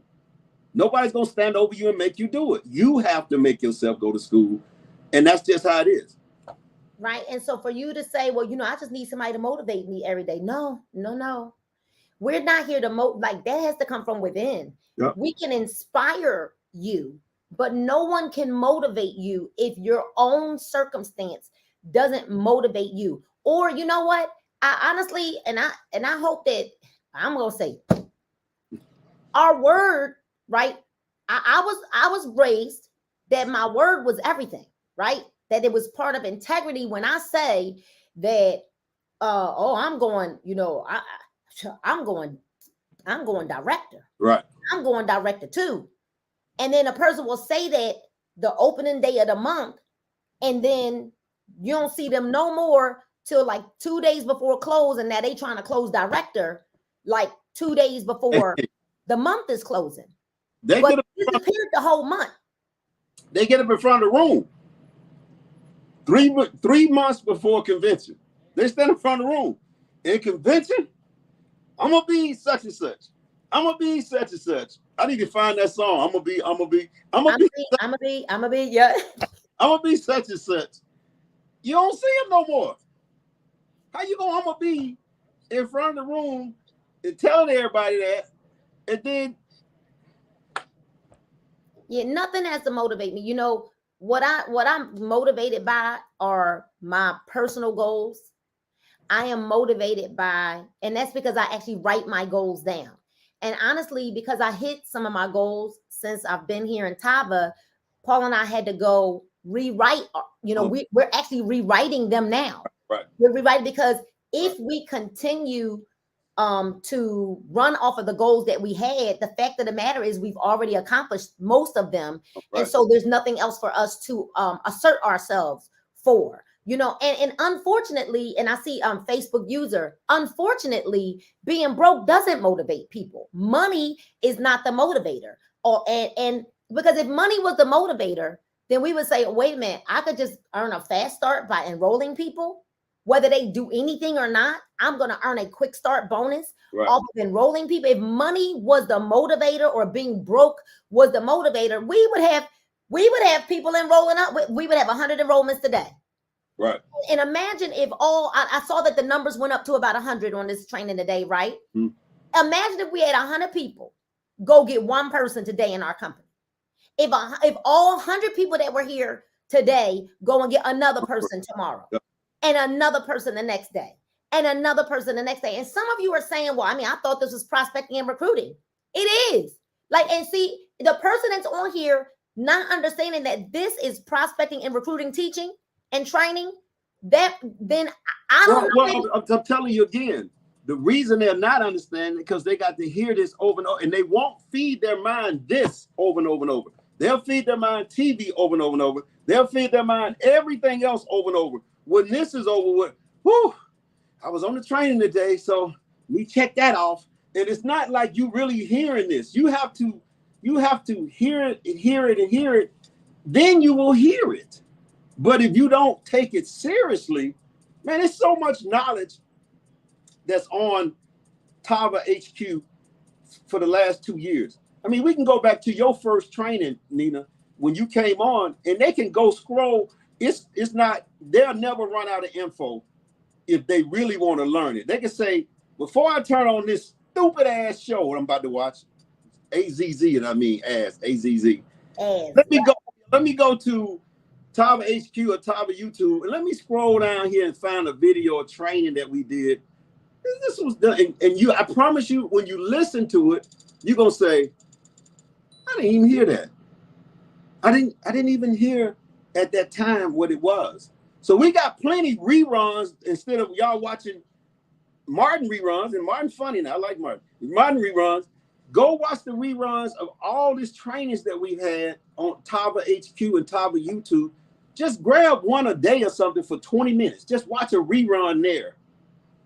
Nobody's gonna stand over you and make you do it. You have to make yourself go to school, and that's just how it is. Right. And so for you to say, well, I just need somebody to motivate me every day. No. We're not here to that has to come from within. Yep. We can inspire you, but no one can motivate you if your own circumstance doesn't motivate you. Or you know what? I honestly, and I hope that I'm gonna say our word, right? I was raised that my word was everything, right? That it was part of integrity. When I say that, oh, I'm going, I'm going director. Right. I'm going director too. And then a person will say that the opening day of the month, and then you don't see them no more till like 2 days before close, and now they trying to close director like 2 days before the month is closing. They but disappeared the whole month. They get up in front of the room 3 months before convention. They stand in front of the room. In convention, I'm gonna be such and such. I'm gonna be such and such. I need to find that song. I'm gonna be yeah. I'm gonna be such and such. You don't see him no more. How you gonna? I'm gonna be in front of the room and telling everybody that, and then nothing has to motivate me. You know what I'm motivated by are my personal goals. I am motivated by, and that's because I actually write my goals down. And honestly, because I hit some of my goals since I've been here in Tava, Paul and I had to go rewrite. We're actually rewriting them now. Right. We're rewriting because if we continue to run off of the goals that we had, the fact of the matter is we've already accomplished most of them. Right. And so there's nothing else for us to assert ourselves for. And unfortunately, and I see Facebook user, unfortunately, being broke doesn't motivate people. Money is not the motivator. And because if money was the motivator, then we would say, wait a minute, I could just earn a fast start by enrolling people, whether they do anything or not. I'm going to earn a quick start bonus off of enrolling people. If money was the motivator or being broke was the motivator, we would have people enrolling up. We would have 100 enrollments today. Right. And imagine if I saw that the numbers went up to about 100 on this training today, right? Mm-hmm. Imagine if we had 100 people go get one person today in our company. If all 100 people that were here today go and get another person tomorrow, and another person the next day, and another person the next day. And some of you are saying, well, I thought this was prospecting and recruiting. It is. And see, the person that's on here not understanding that this is prospecting and recruiting, teaching and training, that then I don't know. Well, I'm telling you again, the reason they're not understanding because they got to hear this over and over, and they won't feed their mind this over and over and over. They'll feed their mind TV over and over and over. They'll feed their mind everything else over and over. When this is over with, I was on the training today, so we check that off. And it's not like you really hearing this. You have to hear it and hear it and hear it. Then you will hear it. But if you don't take it seriously, man, there's so much knowledge that's on Tava HQ for the last 2 years. We can go back to your first training, Nina, when you came on, and they can go scroll. It's not, they'll never run out of info if they really want to learn it. They can say, before I turn on this stupid ass show what I'm about to watch, AZZ, and AZZ. Let me go to Tava HQ or Tava YouTube, and let me scroll down here and find a video of training that we did. This was done, and I promise you, when you listen to it, you're gonna say, I didn't even hear that. I didn't even hear at that time what it was. So we got plenty reruns instead of y'all watching Martin reruns, and Martin funny now. I like Martin. Martin reruns. Go watch the reruns of all these trainings that we've had on Tava HQ and Tava YouTube. Just grab one a day or something for 20 minutes. Just watch a rerun there.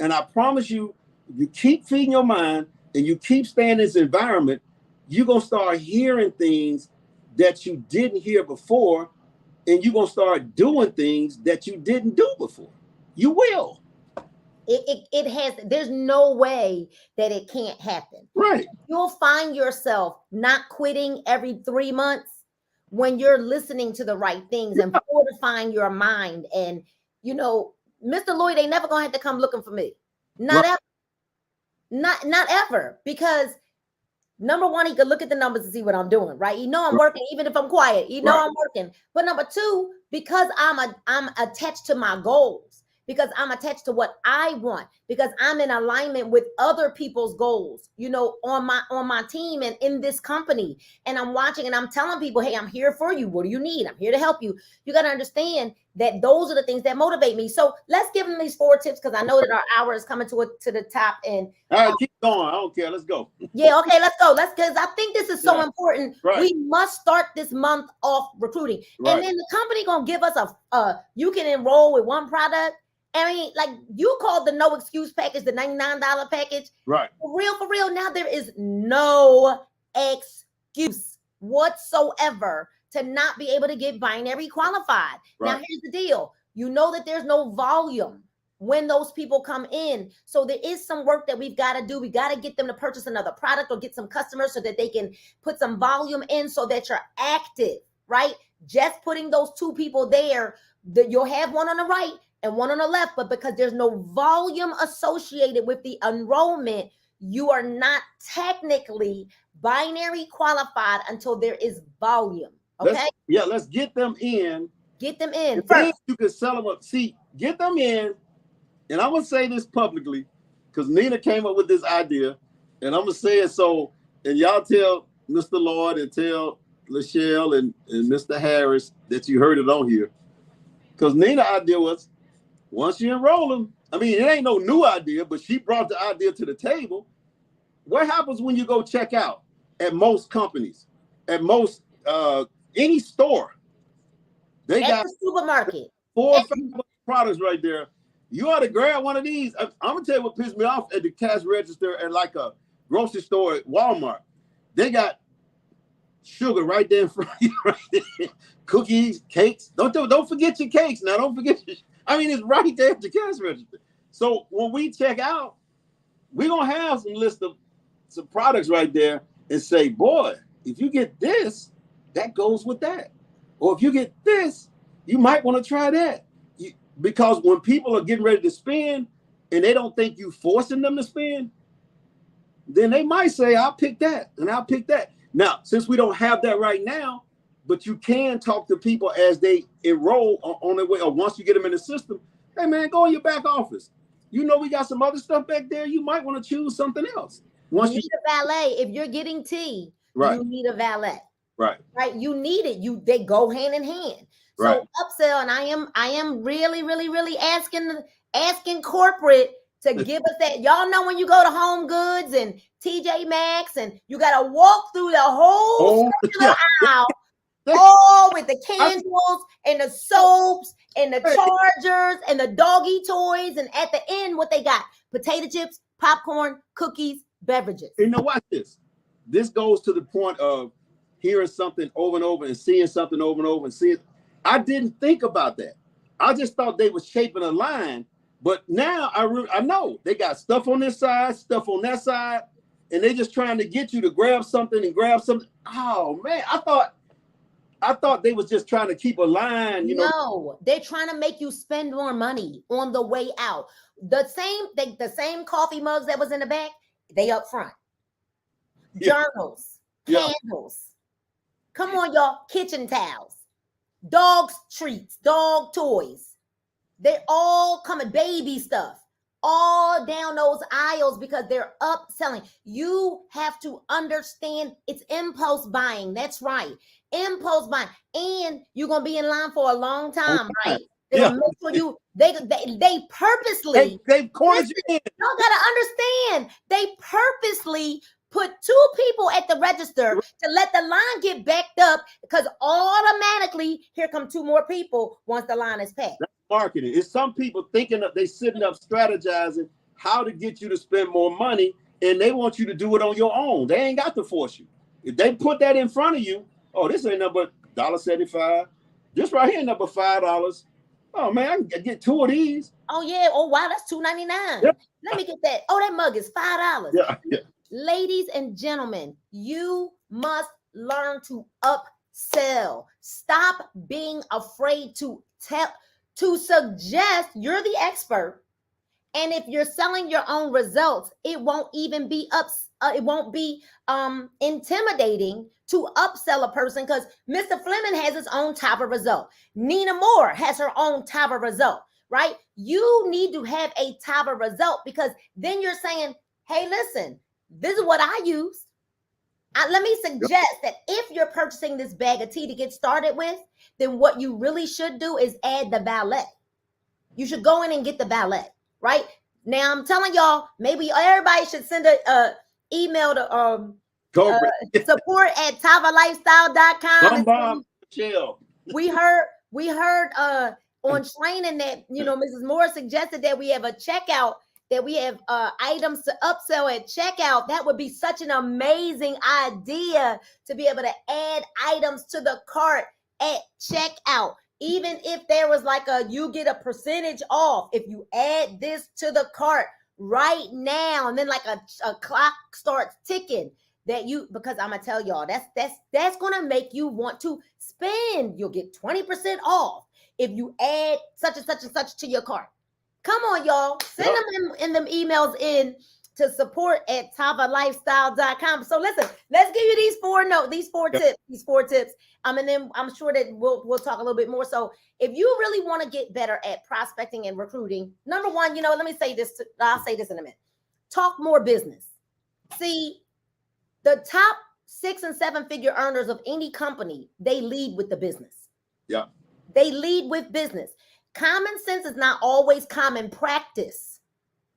And I promise you, if you keep feeding your mind and you keep staying in this environment, you're going to start hearing things that you didn't hear before, and you're going to start doing things that you didn't do before. You will. It has, there's no way that it can't happen. Right. You'll find yourself not quitting every 3 months when you're listening to the right things and fortifying your mind. And, Mr. Lloyd ain't never going to have to come looking for me. Not ever. Not ever. Because number one, he could look at the numbers and see what I'm doing, right? I'm working, even if I'm quiet. I'm working. But number two, because I'm attached to my goals, because I'm attached to what I want. because I'm in alignment with other people's goals, you know, on my team and in this company. And I'm watching and I'm telling people, hey, I'm here for you. What do you need? I'm here to help you. You got to understand that those are the things that motivate me. So let's give them these 4 tips, because I know that our hour is coming to the top. And all right, keep going. I don't care. Let's go. yeah, okay, let's go. Because I think this is so important. Right. We must start this month off recruiting. Right. And then the company gonna give us you can enroll with one product. I mean, like you called the no excuse package, the $99 package. Right. For real. Now there is no excuse whatsoever to not be able to get binary qualified. Right. Now here's the deal. You know that there's no volume when those people come in. So there is some work that we've got to do. We got to get them to purchase another product or get some customers so that they can put some volume in so that you're active, right? Just putting those 2 people there, that you'll have one on the right and one on the left, but because there's no volume associated with the enrollment, you are not technically binary qualified until there is volume. Okay. Let's get them in. Get them in first. Then you can sell them up. See, get them in. And I'm going to say this publicly because Nina came up with this idea. And I'm going to say it so, and y'all tell Mr. Lloyd and tell Lachelle and Mr. Harris that you heard it on here. Because Nina's idea was, once you enroll them, I mean, it ain't no new idea, but she brought the idea to the table. What happens when you go check out at most companies, at most any store? They got the supermarket 4 or 5 products right there. You ought to grab one of these. I'm gonna tell you what pissed me off at the cash register at like a grocery store at Walmart. They got sugar right there in front of you, right there. Cookies, cakes. Don't forget your cakes now. Don't forget it's right there at the cash register. So when we check out, we're gonna have some list of some products right there and say, boy, if you get this, that goes with that. Or if you get this, you might want to try that. Because when people are getting ready to spend and they don't think you forcing them to spend, then they might say, I'll pick that and I'll pick that. Now, since we don't have that right now, but you can talk to people as they enroll on their way, or once you get them in the system, hey man, go in your back office. You know, we got some other stuff back there. You might want to choose something else. Once you need a valet, if you're getting tea, you need a valet. Right. You need it. They go hand in hand. So upsell, and I am really asking corporate to give us that. Y'all know when you go to Home Goods and TJ Maxx and you got to walk through the whole aisle, all with the candles and the soaps and the chargers and the doggy toys, and at the end, what they got? Potato chips, popcorn, cookies, beverages. You know, watch this. This goes to the point of hearing something over and over and seeing something over and over and seeing. I didn't think about that. I just thought they were shaping a line, but now I know they got stuff on this side, stuff on that side, and they just trying to get you to grab something and grab something. Oh man, I thought they was just trying to keep a line. No, they're trying to make you spend more money on the way out. The same coffee mugs that was in the back, they up front. Journals, candles. Come on, y'all. Kitchen towels. Dog's treats, dog toys. They're all coming, baby stuff, all down those aisles because they're upselling. You have to understand it's impulse buying. That's right. Impulse buying. And you're going to be in line for a long time, right? They're make sure they purposely. They've cornered you in. Y'all got to understand. They purposely put 2 people at the register to let the line get backed up, because automatically here come 2 more people once the line is packed. That's marketing. It's some people thinking that they sitting up strategizing how to get you to spend more money, and they want you to do it on your own. They ain't got to force you. If they put that in front of you, oh, this ain't nothing but $1.75. This right here, number $5. Oh man, I can get 2 of these. Oh yeah. Oh wow, that's $2.99. Yeah. Let me get that. Oh, that mug is $5. Yeah. Ladies and gentlemen, you must learn to upsell. Stop being afraid to suggest you're the expert. And if you're selling your own results, it won't even be intimidating to upsell a person, because Mr. Fleming has his own Tava result. Nina Moore has her own Tava result. right? You need to have a Tava result, because then you're saying, hey, listen, this is what I use. Let me suggest that if you're purchasing this bag of tea to get started with, then what you really should do is add the valet. You should go in and get the valet, right? Now I'm telling y'all, maybe everybody should send a email to support@tavalifestyle.com. Chill. We heard on training that, you know, Mrs. Moore suggested that we have a checkout, that we have items to upsell at checkout. That would be such an amazing idea, to be able to add items to the cart at checkout. Even if there was like you get a percentage off if you add this to the cart right now, and then like a clock starts ticking, because I'm gonna tell y'all, that's gonna make you want to spend. You'll get 20% off if you add such and such and such to your cart. Come on, y'all. Send them in them emails in to support@tavalifestyle.com. So listen, let's give you these four tips. And then I'm sure that we'll talk a little bit more. So if you really want to get better at prospecting and recruiting, number one, let me say this. I'll say this in a minute. Talk more business. See, the top 6 and 7 figure earners of any company, they lead with the business. Yeah. They lead with business. Common sense is not always common practice.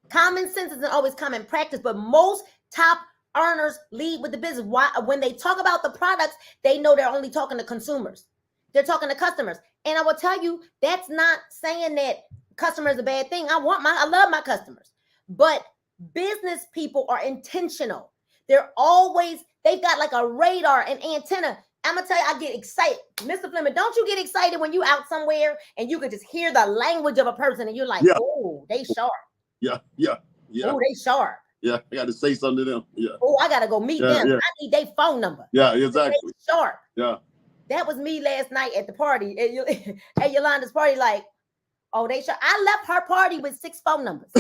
Common sense isn't always common practice, but most top earners lead with the business. Why? When they talk about the products, they know they're only talking to consumers. They're talking to customers. And I will tell you, that's not saying that customer is a bad thing. I love my customers. But business people are intentional. They've got like a radar and antenna. I'm gonna tell you, I get excited. Mr. Fleming, don't you get excited when you out somewhere and you could just hear the language of a person and you're like, oh, they sharp. Yeah. Oh, they sharp. Yeah, I got to say something to them. Yeah. Oh, I got to go meet them. Yeah. I need their phone number. Yeah, exactly. They sharp. Yeah. That was me last night at the party, at Yolanda's party. Like, oh, they sharp. I left her party with 6 phone numbers.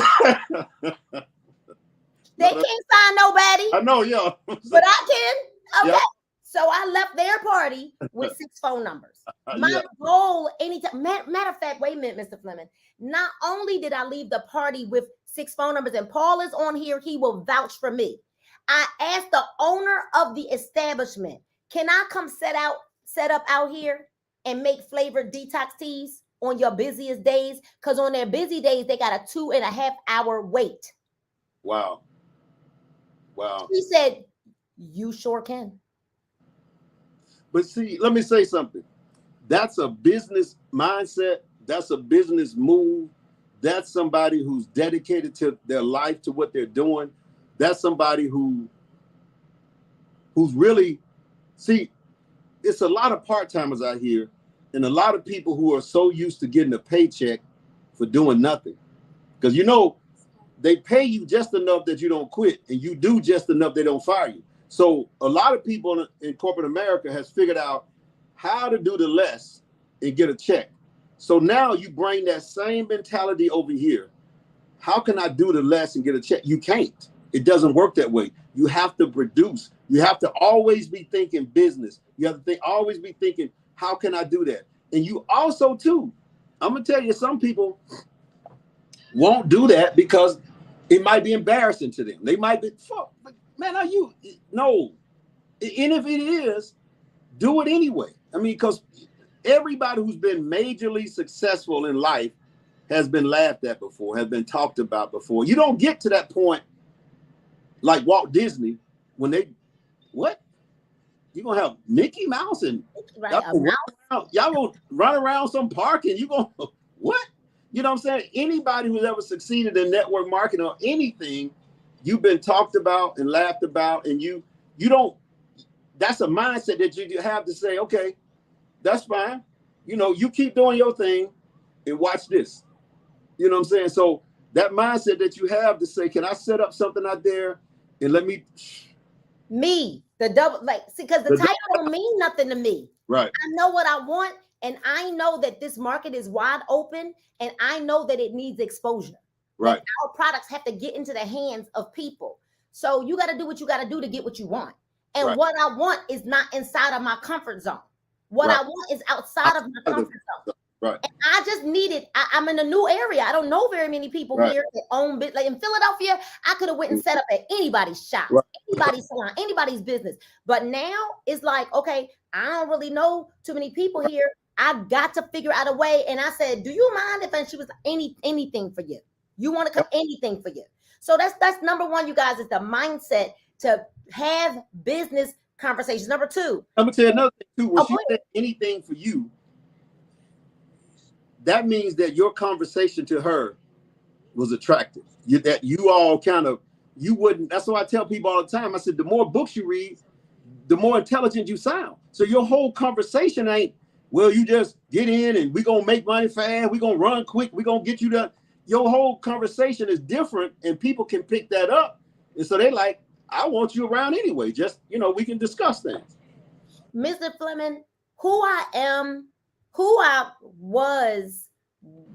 They can't find nobody. I know, yeah. But I can. Okay. Yeah. So I left their party with 6 phone numbers. My goal anytime. Matter of fact, wait a minute, Mr. Fleming. Not only did I leave the party with 6 phone numbers, and Paul is on here, he will vouch for me. I asked the owner of the establishment, can I come set up out here and make flavored detox teas on your busiest days? Because on their busy days, they got a 2.5 hour wait. Wow. He said, you sure can. But see, let me say something. That's a business mindset. That's a business move. That's somebody who's dedicated to their life, to what they're doing. That's somebody who's really, see, it's a lot of part-timers out here and a lot of people who are so used to getting a paycheck for doing nothing. Because, they pay you just enough that you don't quit, and you do just enough they don't fire you. So a lot of people in corporate America has figured out how to do the less and get a check. So now you bring that same mentality over here. How can I do the less and get a check? You can't. It doesn't work that way. You have to produce. You have to always be thinking business. You have to always be thinking, how can I do that? And you also, too, I'm going to tell you, some people won't do that because it might be embarrassing to them. They might be, fuck, man, are you? No. And if it is, do it anyway. I mean, because everybody who's been majorly successful in life has been laughed at before, has been talked about before. You don't get to that point like Walt Disney when what? You're going to have Mickey Mouse and y'all gonna run around some park and you going to, what? You know what I'm saying? Anybody who's ever succeeded in network marketing or anything, you've been talked about and laughed about, and you don't, that's a mindset that you have to say, okay, that's fine. You keep doing your thing and watch this. You know what I'm saying? So that mindset that you have to say, can I set up something out there and let me. The double, because the title don't mean nothing to me. Right. I know what I want. And I know that this market is wide open, and I know that it needs exposure. Right. Like our products have to get into the hands of people. So you got to do what you got to do to get what you want. And what I want is not inside of my comfort zone. What I want is outside of my comfort zone. Right. And I just needed, I'm in a new area. I don't know very many people here that own bit. Like in Philadelphia, I could have went and set up at anybody's shop, anybody's salon, anybody's business. But now it's like, okay, I don't really know too many people here. I've got to figure out a way. And I said, do you mind if, and she was anything for you? You want to come, anything for you. So that's number one, you guys, is the mindset to have business conversations. Number two. I'm gonna tell you another thing too. When she said anything for you, that means that your conversation to her was attractive. That you all kind of, you wouldn't, that's why I tell people all the time. I said, the more books you read, the more intelligent you sound. So your whole conversation ain't, well, you just get in and we're gonna make money fast, we're gonna run quick, we're gonna get you done. Your whole conversation is different and people can pick that up. And so they like, I want you around anyway. Just, we can discuss things. Mr. Fleming, who I am, who I was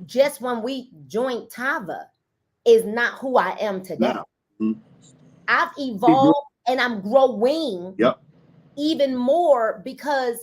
just when we joined Tava is not who I am today. Mm-hmm. I've evolved and I'm growing even more, because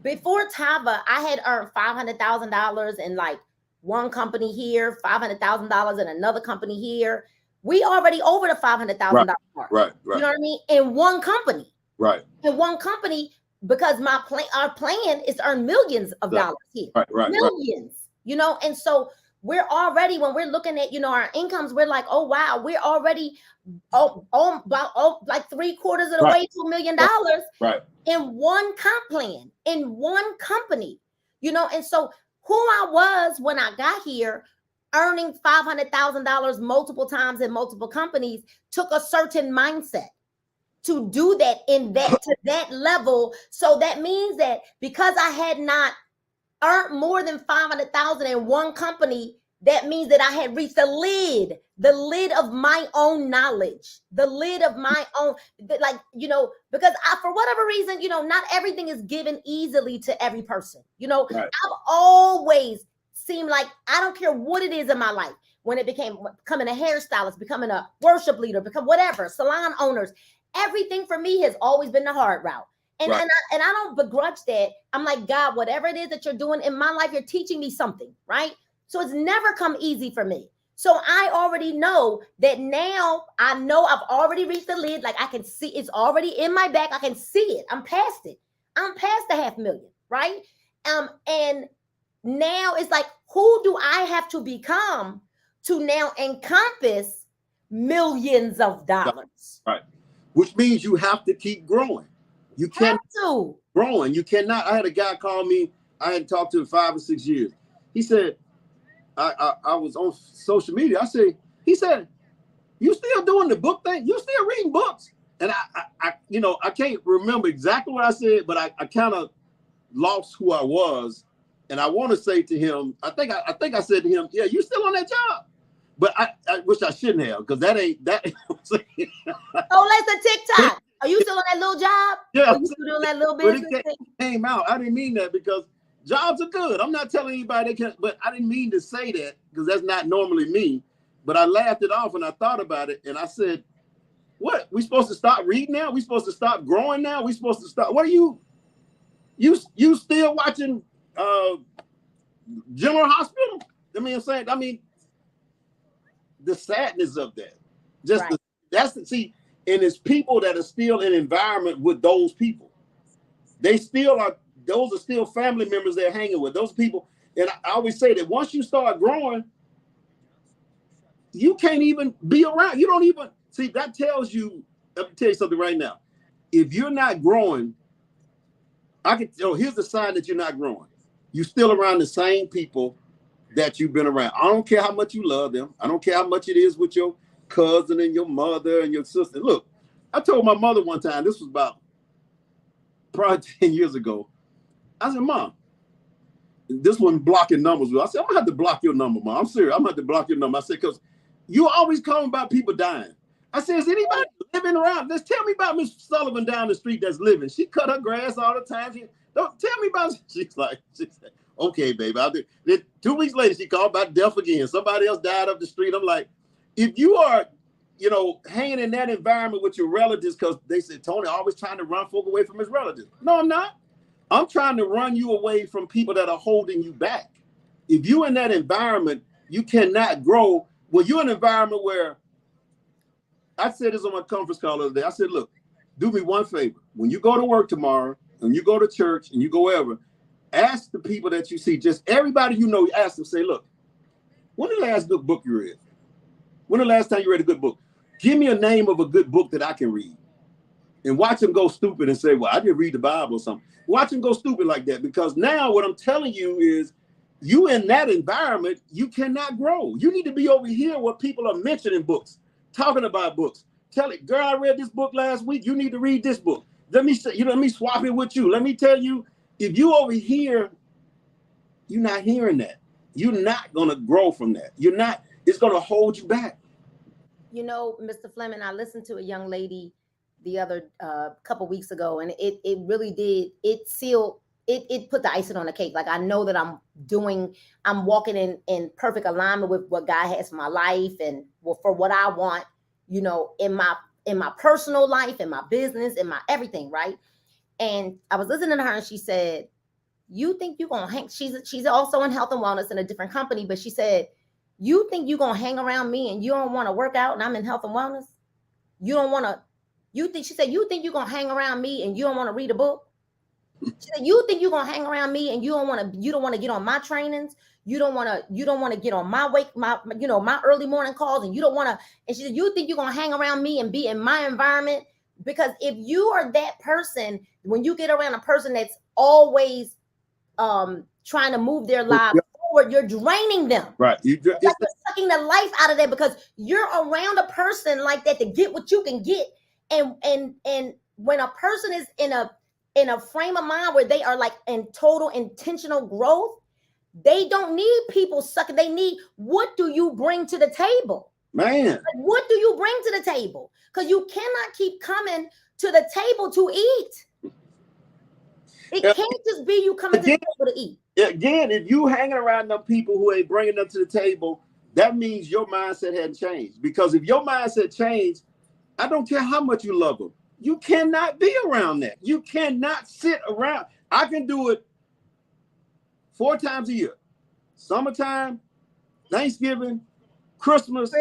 before Tava, I had earned $500,000 in like one company here, $500,000 in another company here. We already over the $500,000 mark. Right. You know what I mean? In one company. Right. In one company, because our plan is to earn millions of dollars here. Right. Millions. And so we're already, when we're looking at, our incomes, we're like, oh wow, we're already like 3/4 of the way to $1 million in one comp plan, in one company, and so who I was when I got here, earning $500,000 multiple times in multiple companies, took a certain mindset to do that to that level. So that means that because I had not earned more than $500,000 in one company, that means that I had reached the lid of my own knowledge, the lid of my own, because for whatever reason, not everything is given easily to every person. I've always seemed like, I don't care what it is in my life, when it becoming a hairstylist, becoming a worship leader, become whatever, salon owners, everything for me has always been the hard route. And I don't begrudge that. I'm like, God, whatever it is that you're doing in my life, you're teaching me something, right? So it's never come easy for me. So I already know that now. I know I've already reached the lid. Like I can see it's already in my back. I can see it. I'm past it. I'm past the $500,000, right? And now it's like, who do I have to become to now encompass millions of dollars? Right. Which means you have to keep growing. You can't growing. You cannot. I had a guy call me. I hadn't talked to him 5 or 6 years. He said, I was on social media. He said, you still doing the book thing? You still reading books? And I can't remember exactly what I said, but I kind of lost who I was. And I want to say to him, I think I said to him, yeah, you still on that job? But I wish I shouldn't have, because that ain't that. Oh, that's a TikTok. Are you still on that little job? Yeah. Are you still doing that little business? But it came out. I didn't mean that, because jobs are good. I'm not telling anybody they can't, but I didn't mean to say that, because that's not normally me. But I laughed it off and I thought about it, and I said, what? We supposed to stop reading now? We supposed to stop growing now? We supposed to stop? What are you still watching General Hospital? I mean, the sadness of that. And it's people that are still in environment with those people. They still are, those are still family members they're hanging with. Those people, and I always say that once you start growing, you can't even be around. You don't even, see, that tells you, let me tell you something right now. If you're not growing, here's the sign that you're not growing. You're still around the same people that you've been around. I don't care how much you love them. I don't care how much it is with your cousin and your mother and your sister. Look, I told my mother one time, this was about probably 10 years ago. I said, Mom, this one blocking numbers. I said, I'm gonna have to block your number, Mom. I'm serious. I'm gonna have to block your number. I said, because you always calling about people dying. I said, is anybody living around? Just tell me about Miss Sullivan down the street that's living. She cut her grass all the time. Don't tell me about. She said, okay, baby. I'll do. Then 2 weeks later, she called about death again. Somebody else died up the street. I'm like, if you are, hanging in that environment with your relatives, because they said Tony always trying to run folk away from his relatives. No, I'm not. I'm trying to run you away from people that are holding you back. If you're in that environment, you cannot grow. Well, you're in an environment where, I said this on my conference call the other day. I said, look, do me one favor. When you go to work tomorrow, and you go to church, and you go wherever, ask the people that you see, just everybody you know, ask them, say, look, when the last good book you read? When the last time you read a good book? Give me a name of a good book that I can read. And watch them go stupid and say, well, I didn't read the Bible or something. Watch them go stupid like that, because now what I'm telling you is, you in that environment, you cannot grow. You need to be over here where people are mentioning books, talking about books. Tell it, girl, I read this book last week. You need to read this book. Let me say, let me swap it with you. Let me tell you, if you over here, you're not hearing that. You're not going to grow from that. You're not, it's going to hold you back. You know, Mr. Fleming, I listened to a young lady the other couple weeks ago, and it really did. It put the icing on the cake. Like, I know that I'm walking in perfect alignment with what God has for my life and for what I want, you know, in my personal life, in my business, in my everything, right? And I was listening to her, and she said, you think you're gonna hang? She's also in health and wellness in a different company, but she said, you think you're gonna hang around me and you don't want to work out and I'm in health and wellness? You don't want to, she said, you think you're gonna hang around me and you don't want to read a book? She said, you think you're gonna hang around me and you don't want to get on my trainings? You don't want to get on my early morning calls, and you don't want to. And she said, you think you're gonna hang around me and be in my environment? Because if you are that person, when you get around a person that's always trying to move their lives forward, you're draining them. Right. You're sucking the life out of them, because you're around a person like that to get what you can get. And when a person is in a frame of mind where they are like in total intentional growth, they don't need people sucking. They need, what do you bring to the table? Man. Like, what do you bring to the table? Because you cannot keep coming to the table to eat. It can't just be you coming to the table to eat. Again, if you hanging around them people who ain't bringing them to the table, that means your mindset hadn't changed. Because if your mindset changed, I don't care how much you love them, you cannot be around that. You cannot sit around. I can do it 4 times a year: summertime, Thanksgiving, Christmas,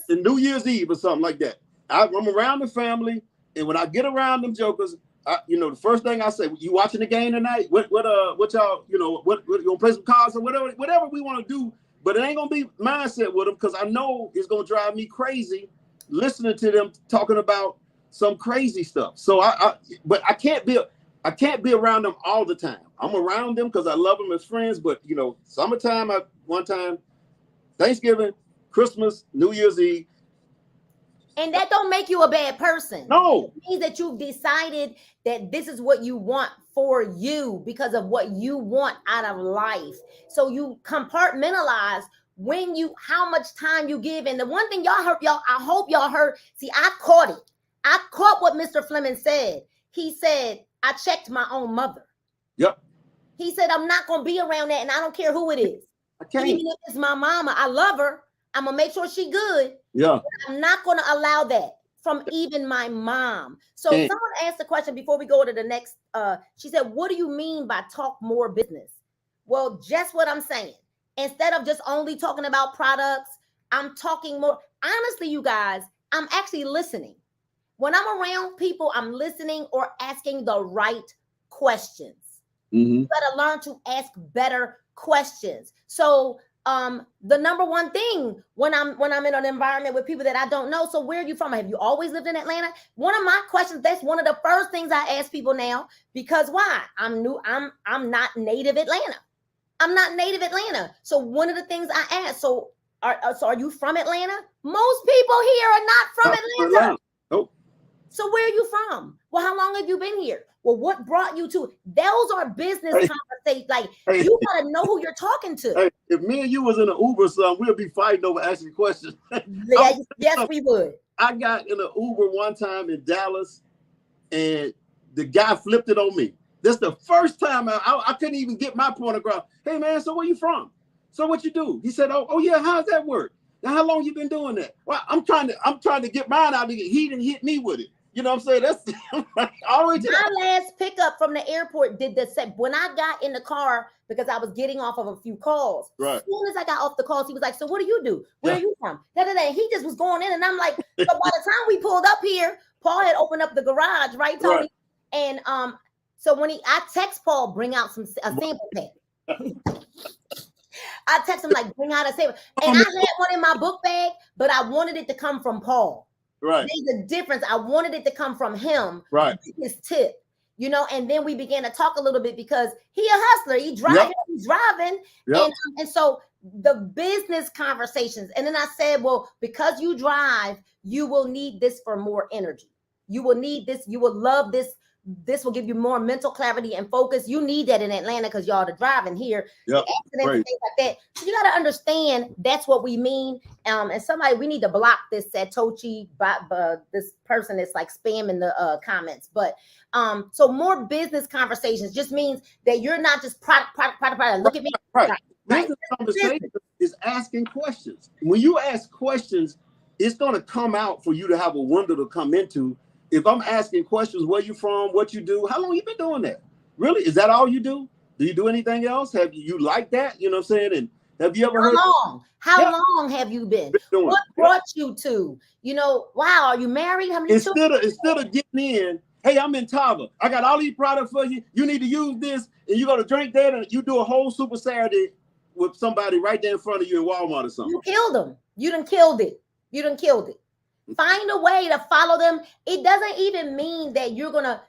and New Year's Eve or something like that. I'm around the family, and when I get around them jokers, the first thing I say, you watching the game tonight? What y'all, you gonna play some cards or whatever we want to do, but it ain't gonna be mindset with them, because I know it's gonna drive me crazy listening to them talking about some crazy stuff. So but I can't be around them all the time. I'm around them because I love them as friends, but summertime, one time, Thanksgiving, Christmas, New Year's Eve. And that don't make you a bad person. No. It means that you've decided that this is what you want for you because of what you want out of life. So you compartmentalize how much time you give. And the one thing I hope y'all heard, see, I caught it. I caught what Mr. Fleming said. He said, I checked my own mother. Yep. He said, I'm not going to be around that, and I don't care who it is. I can't. Even if it's my mama, I love her. I'm going to make sure she good. Yeah. I'm not going to allow that from even my mom. So someone asked the question before we go to the next. She said, what do you mean by talk more business? Well, just what I'm saying. Instead of just only talking about products, I'm talking more. Honestly, you guys, I'm actually listening. When I'm around people, I'm listening or asking the right questions. Mm-hmm. You got to learn to ask better questions. So the number one thing when I'm in an environment with people that I don't know. So where are you from? Have you always lived in Atlanta? One of my questions, that's one of the first things I ask people now, because why? I'm new. I'm not native Atlanta. I'm not native Atlanta. So one of the things I ask, so are you from Atlanta? Most people here are not from Atlanta. Nope. So where are you from? Well, how long have you been here? Well, what brought you to? Those are business conversations. Like, you got to know who you're talking to. Hey, if me and you was in an Uber, son, we'll be fighting over asking questions. Yes, we would. I got in an Uber one time in Dallas, and the guy flipped it on me. This is the first time I couldn't even get my point across. Hey, man, so where you from? So what you do? He said, oh yeah, how's that work? Now, how long you been doing that? Well, I'm trying to get mine out. He didn't hit me with it. You know what I'm saying? That's always. My last pickup from the airport did the same. When I got in the car, because I was getting off of a few calls. Right. As soon as I got off the calls, he was like, "So what do you do? Where are you from?" He just was going in, and I'm like, so by the time we pulled up here, Paul had opened up the garage, right, Tony? Right. And so when I text Paul, bring out a sample pack. I text him like, bring out a sample, and I had one in my book bag, but I wanted it to come from Paul. Right. There's a difference. I wanted it to come from him. Right. His tip. You know, and then we began to talk a little bit because he a hustler. He's driving. Yep. And so the business conversations. And then I said, well, because you drive, you will need this for more energy. You will need this. You will love this. This will give you more mental clarity and focus. You need that in Atlanta because y'all are driving here. Yep. Accidents and things like that. So you got to understand that's what we mean. And we need to block this Satoshi, this person that's like spamming the comments. But so more business conversations just means that you're not just product. Look at me. Right. Business conversation is asking questions. When you ask questions, it's going to come out for you to have a window to come into. If I'm asking questions, where you from, what you do, how long you been doing that? Really? Is that all you do? Do you do anything else? Have you like that? You know what I'm saying? And have you ever heard? How long have you been? What brought you to? You know, wow, are you married? How many instead of getting in, hey, I'm in Tava. I got all these products for you. You need to use this, and you're gonna drink that, and you do a whole Super Saturday with somebody right there in front of you in Walmart or something. You killed them. You done killed it. Find a way to follow them. It doesn't even mean that you're gonna.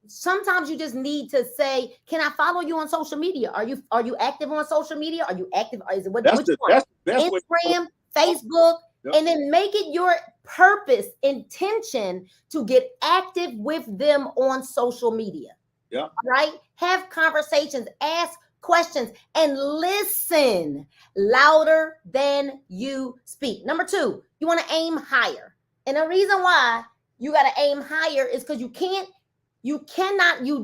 Sometimes you just need to say, "Can I follow you on social media? Are you active on social media? Are you active? Is it that's the best Instagram, Facebook, yep. And then make it your purpose, intention to get active with them on social media. Yeah. Right. Have conversations. Ask questions and listen louder than you speak. Number 2, you want to aim higher. And the reason why you got to aim higher is because you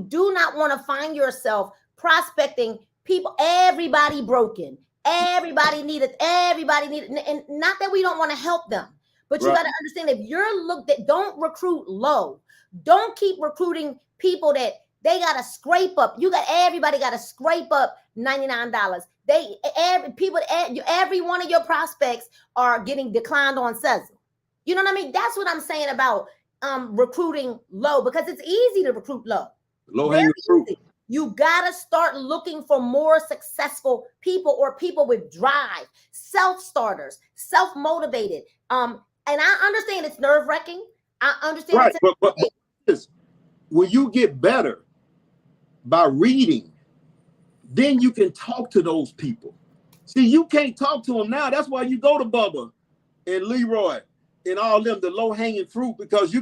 do not want to find yourself prospecting people. Everybody broken. Everybody needed, and not that we don't want to help them, but you got to understand if don't recruit low. Don't keep recruiting people that they got to scrape up. Everybody got to scrape up $99. Every one of your prospects are getting declined on Sezzle. You know what I mean? That's what I'm saying about recruiting low, because it's easy to recruit low. Low hanging fruit. You got to start looking for more successful people or people with drive, self-starters, self-motivated. And I understand it's nerve-wracking. I understand. Right, but when you get better by reading, then you can talk to those people. See, you can't talk to them now. That's why you go to Bubba and Leroy and all them, the low-hanging fruit, because you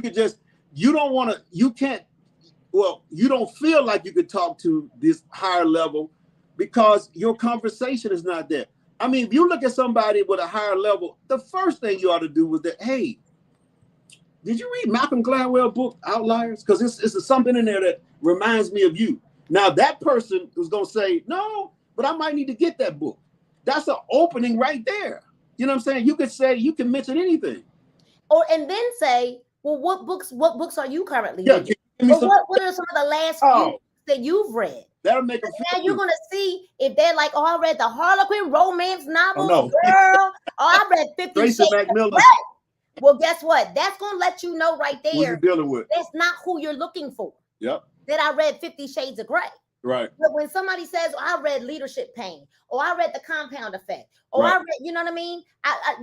don't feel like you could talk to this higher level because your conversation is not there. I mean, if you look at somebody with a higher level, the first thing you ought to do was that, hey, did you read Malcolm Gladwell's book, Outliers? Because it's something in there that reminds me of you. Now, that person was going to say, no, but I might need to get that book. That's an opening right there. You know what I'm saying? You can mention anything. And then say, well, what books are you currently reading? What are some of the last few that you've read? That'll make a now you're going to see if they're like, I read the Harlequin romance novel, girl. I read 50 Shades of Grey. Well, guess what? That's going to let you know right there. Who you're dealing with. That's not who you're looking for. Yep. That I read 50 Shades of Grey. Right. But when somebody says, I read Leadership Pain, or I read The Compound Effect, or I read, you know what I mean?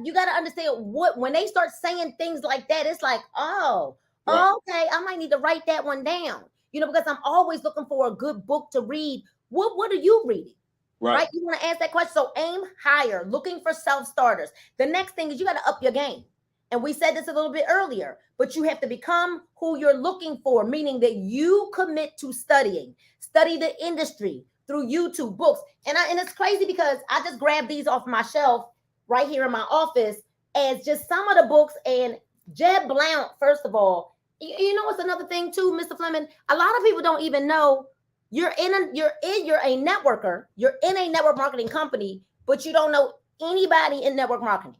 You got to understand when they start saying things like that, it's like, okay, I might need to write that one down. You know, because I'm always looking for a good book to read. What are you reading? Right? You want to ask that question. So aim higher, looking for self-starters. The next thing is you got to up your game. And we said this a little bit earlier, but you have to become who you're looking for, meaning that you commit to study the industry through YouTube, books. And it's crazy because I just grabbed these off my shelf right here in my office as just some of the books. And Jeb Blount, first of all, you know what's another thing too, Mr. Fleming? A lot of people don't even know you're a networker. You're in a network marketing company, but you don't know anybody in network marketing.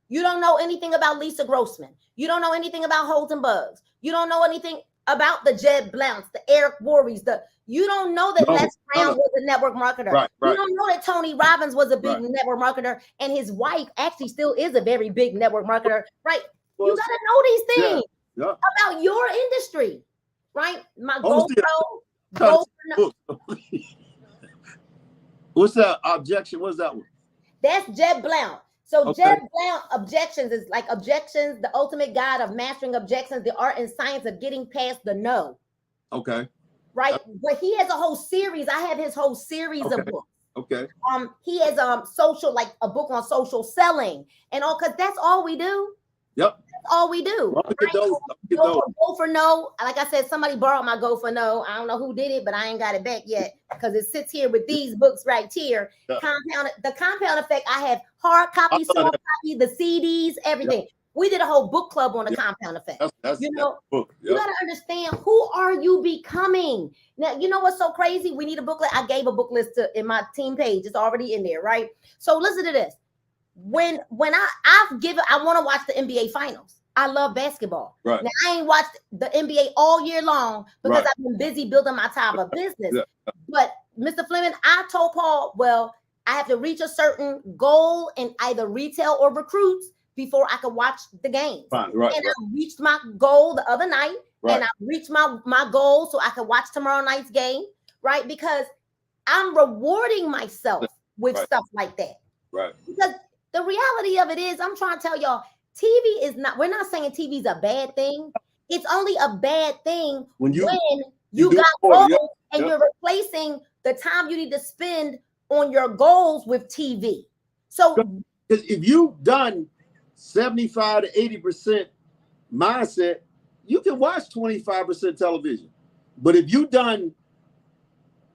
You don't know anything about Lisa Grossman. You don't know anything about Holton Bugs. You don't know anything about the Jed Blounts, the Eric Worreys, you don't know that Les Brown was a network marketer. Right. You don't know that Tony Robbins was a big network marketer, and his wife actually still is a very big network marketer, right? Well, you got to know these things about your industry, right? My GoPro. What's that objection? What's that one? That's Jed Blount. So Jed Blount objections is like objections, the ultimate guide of mastering objections, the art and science of getting past the no. Okay. Right. But he has a whole series. I have his whole series of books. Okay. He has social, like a book on social selling and all, because that's all we do. Yep. That's all we do. Right? Go for no. Like I said, somebody borrowed my Go for No. I don't know who did it, but I ain't got it back yet because it sits here with these books right here. The Compound Effect. I have hard copy, soft copy, the CDs, everything. Yep. We did a whole book club on the Compound Effect. You got to understand, who are you becoming? Now, you know what's so crazy? We need a booklet. I gave a book list in my team page. It's already in there, right? So listen to this. When I want to watch the NBA finals. I love basketball. Right. Now, I ain't watched the NBA all year long because I've been busy building my Tava business. Yeah. But Mr. Fleming, I told Paul, well, I have to reach a certain goal in either retail or recruits before I could watch the game. I reached my goal the other night, and I reached my goal so I could watch tomorrow night's game, right? Because I'm rewarding myself with stuff like that. Right. Because the reality of it is, I'm trying to tell y'all, TV is not, we're not saying TV is a bad thing. It's only a bad thing when you got goals and you're replacing the time you need to spend on your goals with TV. So if you've done 75 to 80% mindset, you can watch 25% television. But if you've done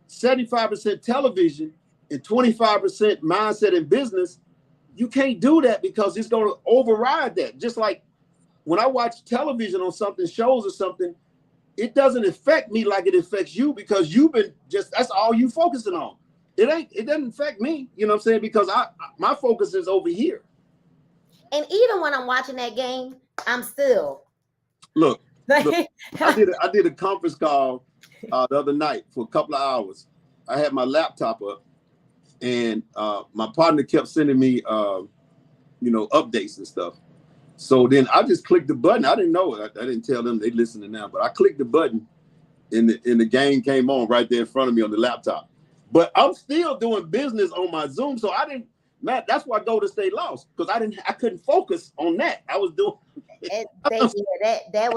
75% television and 25% mindset in business, you can't do that because it's going to override that. Just like when I watch television on something, shows or something, it doesn't affect me like it affects you because you've been that's all you focusing on. It doesn't affect me, you know what I'm saying? Because my focus is over here. And even when I'm watching that game, I'm still. Look, I did a conference call the other night for a couple of hours. I had my laptop up. And my partner kept sending me, updates and stuff. So then I just clicked the button. I didn't know it. I didn't tell them they listening now, but I clicked the button, and the game came on right there in front of me on the laptop. But I'm still doing business on my Zoom, so I didn't. Man, that's why Golden State lost because I couldn't focus on that. I was doing. That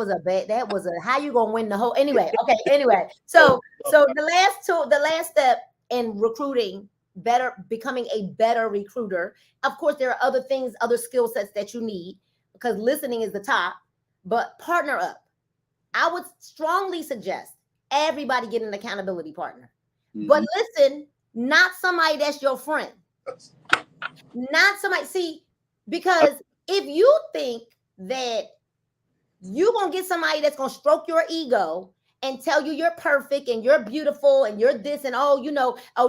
was a how you gonna win the whole anyway. Okay, anyway. So the last step in recruiting. Becoming a better recruiter. Of course, there are other things, other skill sets that you need because listening is the top, but partner up. I would strongly suggest everybody get an accountability partner, but listen, not somebody that's your friend, not somebody, because if you think that you're going to get somebody that's going to stroke your ego and tell you you're perfect and you're beautiful and you're this and oh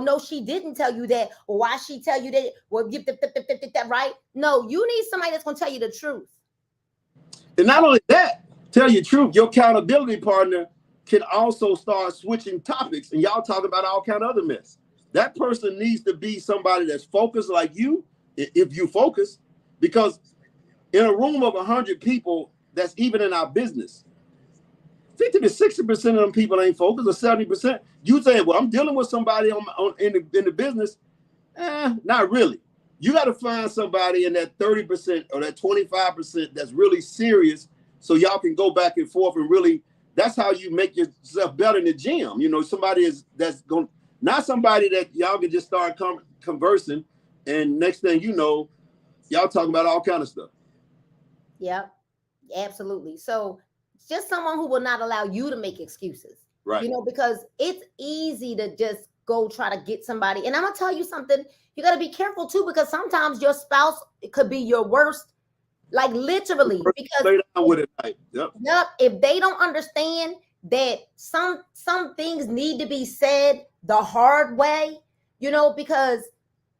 no, she didn't tell you that. Or why she tell you that? Well, that right? No, you need somebody that's going to tell you the truth. And not only that, tell you the truth, your accountability partner can also start switching topics and y'all talk about all kind of other mess. That person needs to be somebody that's focused like you, if you focus, because in a room of 100 people, that's even in our business, 50 to 60% of them people ain't focused, or 70%. You say, well, I'm dealing with somebody in the business. Not really. You got to find somebody in that 30% or that 25% that's really serious, so y'all can go back and forth and really. That's how you make yourself better in the gym. You know, somebody that's going, not somebody that y'all can just start conversing, and next thing you know, y'all talking about all kind of stuff. Yep, absolutely. So. Just someone who will not allow you to make excuses, right? You know, because it's easy to just go try to get somebody. And I'm gonna tell you something. You got to be careful too, because sometimes your spouse could be your worst, like literally. Because stay down with it, right? Yep. If they don't understand that some things need to be said the hard way, you know, because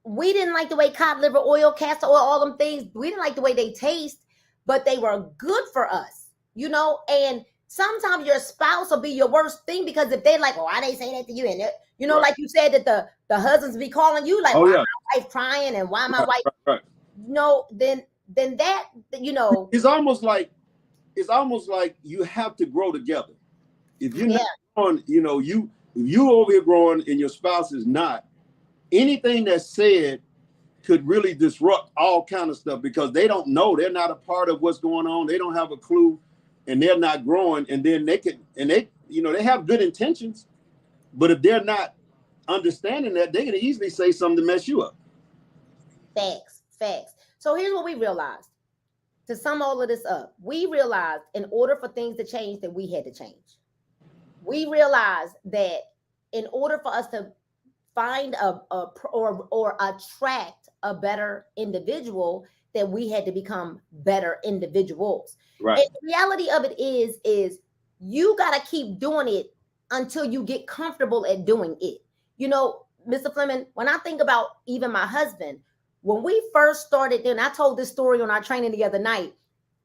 we didn't like the way cod liver oil, castor oil, all them things. We didn't like the way they taste, but they were good for us, you know. And sometimes your spouse will be your worst thing, because if they're like, "Oh, why they say that to you?" And you know, Right. like you said, that the husbands be calling you like, Oh "Why yeah. my wife crying and why my wife?" Right. No, then that, you know, It's almost like you have to grow together. If you're yeah, not growing, you know, if you over here growing and your spouse is not, anything that's said could really disrupt all kind of stuff, because they don't know, they're not a part of what's going on, they don't have a clue, and they're not growing. And then they you know, they have good intentions, but if they're not understanding that, they can easily say something to mess you up. facts. So here's what we realized. To sum all of this up, we realized in order for things to change, that we had to change. We realized that in order for us to find or attract a better individual, that we had to become better individuals. Right. And the reality of it is you got to keep doing it until you get comfortable at doing it. You know, Mr. Fleming, when I think about even my husband, when we first started, and I told this story on our training the other night,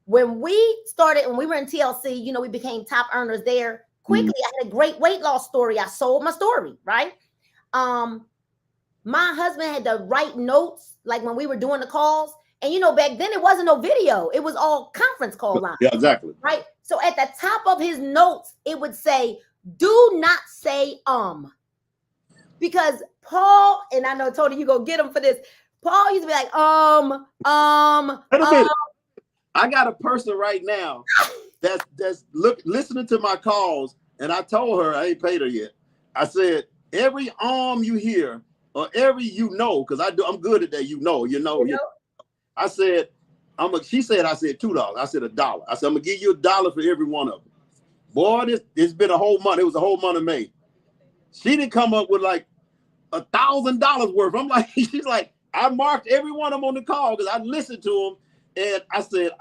when we started, when we were in TLC, you know, we became top earners there quickly. I had a great weight loss story. I sold my story, right? My husband had to write notes, like when we were doing the calls. And you know, back then it wasn't no video, it was all conference call line. Yeah, exactly. Right. So at the top of his notes, it would say, "Do not say because Paul," and I know Tony, you go get him for this. Paul used to be like, Wait a minute. I got a person right now that's listening to my calls, and I told her, I ain't paid her yet. I said, every you hear, or every because I'm good at that, you know. I said, she said, I said $2. I said $1. I said, I'm gonna give you $1 for every one of them. Boy, it's been a whole month. It was a whole month of May. She didn't come up with like $1,000 worth. I'm like, she's like, I marked every one of them on the call because I listened to them, and I said,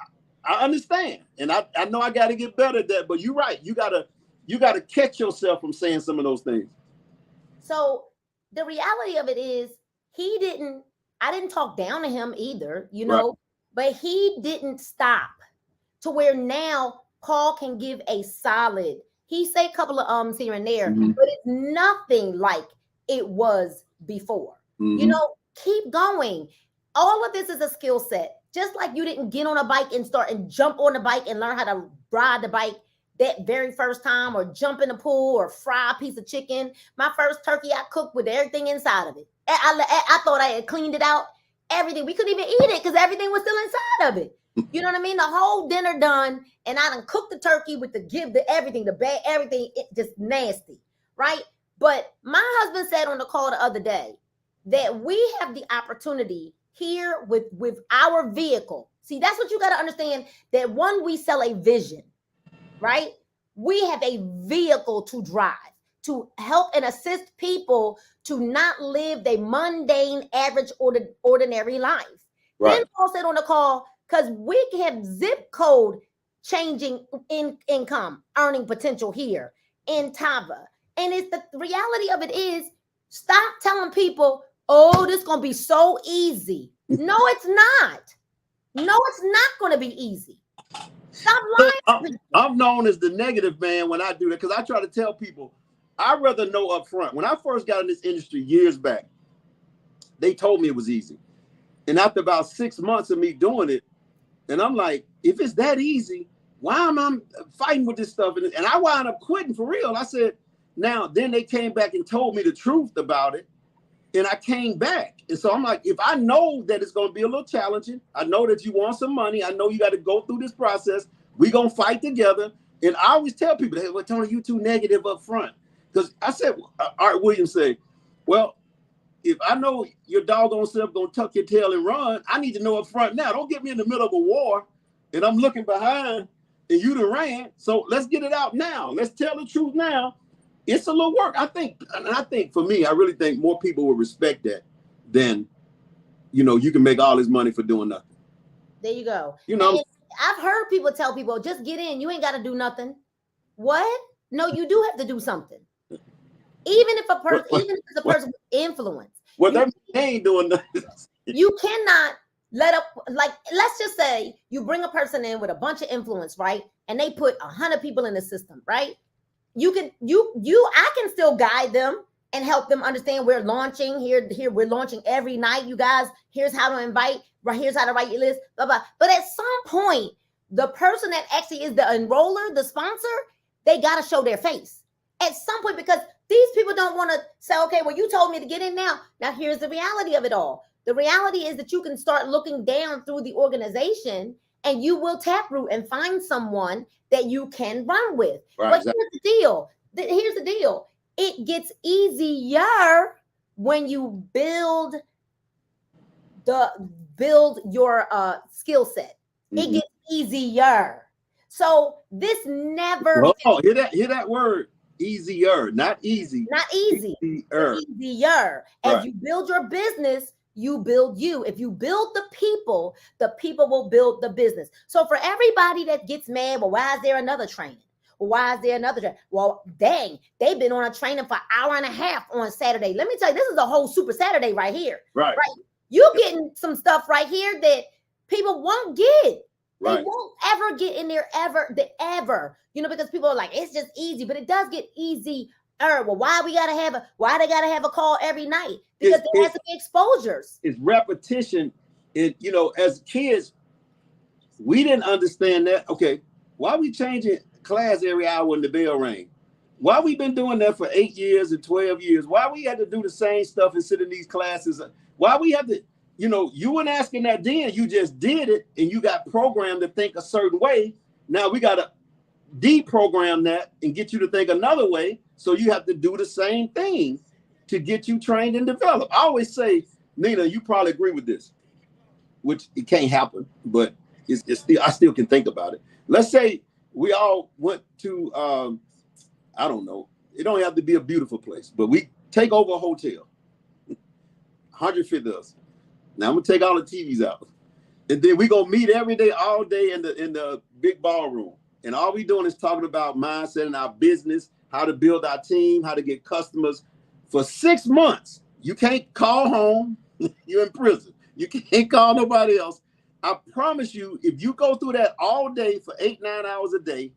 I understand, and I know I got to get better at that. But you're right. You gotta catch yourself from saying some of those things. So the reality of it is, I didn't talk down to him either, you know, right. But he didn't stop to where now Paul can give a solid, he say a couple of ums here and there, but it's nothing like it was before. You know, keep going. All of this is a skill set. Just like you didn't get on a bike and start and jump on the bike and learn how to ride the bike that very first time, or jump in the pool, or fry a piece of chicken. My first turkey I cooked with everything inside of it. I thought I had cleaned it out, everything. We couldn't even eat it because everything was still inside of it. You know what I mean? The whole dinner done, and I done cooked the turkey with everything, the bag, everything, it just nasty, right? But my husband said on the call the other day that we have the opportunity here with our vehicle. See, that's what you got to understand, that one, we sell a vision, right? We have a vehicle to drive, to help and assist people to not live the mundane, average, ordinary life. Right. Then Paul said on the call, because we have zip code changing income, earning potential here in Tava. And it's the reality of it is, stop telling people, oh, this is going to be so easy. No, it's not. No, it's not going to be easy. Stop lying. I'm known as the negative man when I do that, because I try to tell people, I'd rather know up front. When I first got in this industry years back, they told me it was easy. And after about 6 months of me doing it, and I'm like, if it's that easy, why am I fighting with this stuff? And I wound up quitting for real. I said, then they came back and told me the truth about it. And I came back. And so I'm like, if I know that it's going to be a little challenging, I know that you want some money, I know you got to go through this process, we're going to fight together. And I always tell people, hey, well, Tony, you too negative up front. Because I said, Art Williams said, well, if I know your doggone self going to tuck your tail and run, I need to know up front now. Don't get me in the middle of a war and I'm looking behind and you done ran. So let's get it out now. Let's tell the truth now. It's a little work. I think for me, I really think more people will respect that than, you can make all this money for doing nothing. There you go. And I've heard people tell people, just get in. You ain't got to do nothing. What? No, you do have to do something. Even if it's a person with influence, well, they ain't doing nothing. You cannot let's just say you bring a person in with a bunch of influence, right? And they put 100 people in the system, right? I can still guide them and help them understand we're launching here. We're launching every night, you guys. Here's how to invite, right? Here's how to write your list, blah, blah. But at some point, the person that actually is the enroller, the sponsor, they got to show their face at some point, because these people don't want to say, okay, well, you told me to get in now. Now, here's the reality of it all. The reality is that you can start looking down through the organization and you will taproot and find someone that you can run with. Right, but exactly. Here's the deal. It gets easier when you build your skill set. Mm-hmm. It gets easier. So this never. Oh, hear that word. Easier, not easy. Not easy. Easier. As right. You build your business, you build you. If you build the people will build the business. So for everybody that gets mad, well, why is there another training? Well, why is there another training? Well, dang, they've been on a training for an hour and a half on Saturday. Let me tell you, this is a whole super Saturday right here. Right. You're getting some stuff right here that people won't get. Right. They won't ever get in there ever, because people are like, it's just easy, but it does get easier. Well, why they gotta have a call every night? Because there has to be exposures. It's repetition. As kids, we didn't understand that. Okay, why we changing class every hour when the bell rang? Why we been doing that for 8 years and 12 years? Why we had to do the same stuff and sit in these classes? Why we have to, you weren't asking that then, you just did it and you got programmed to think a certain way. Now we got to deprogram that and get you to think another way. So you have to do the same thing to get you trained and developed. I always say, Nina, you probably agree with this, which it can't happen, but I still can think about it. Let's say we all went to, I don't know, it don't have to be a beautiful place, but we take over a hotel, 150 of us. Now I'm gonna take all the TVs out, and then we gonna meet every day, all day in the big ballroom, and all we doing is talking about mindset and our business, how to build our team, how to get customers. For 6 months, you can't call home. You're in prison. You can't call nobody else. I promise you, if you go through that all day for 8-9 hours a day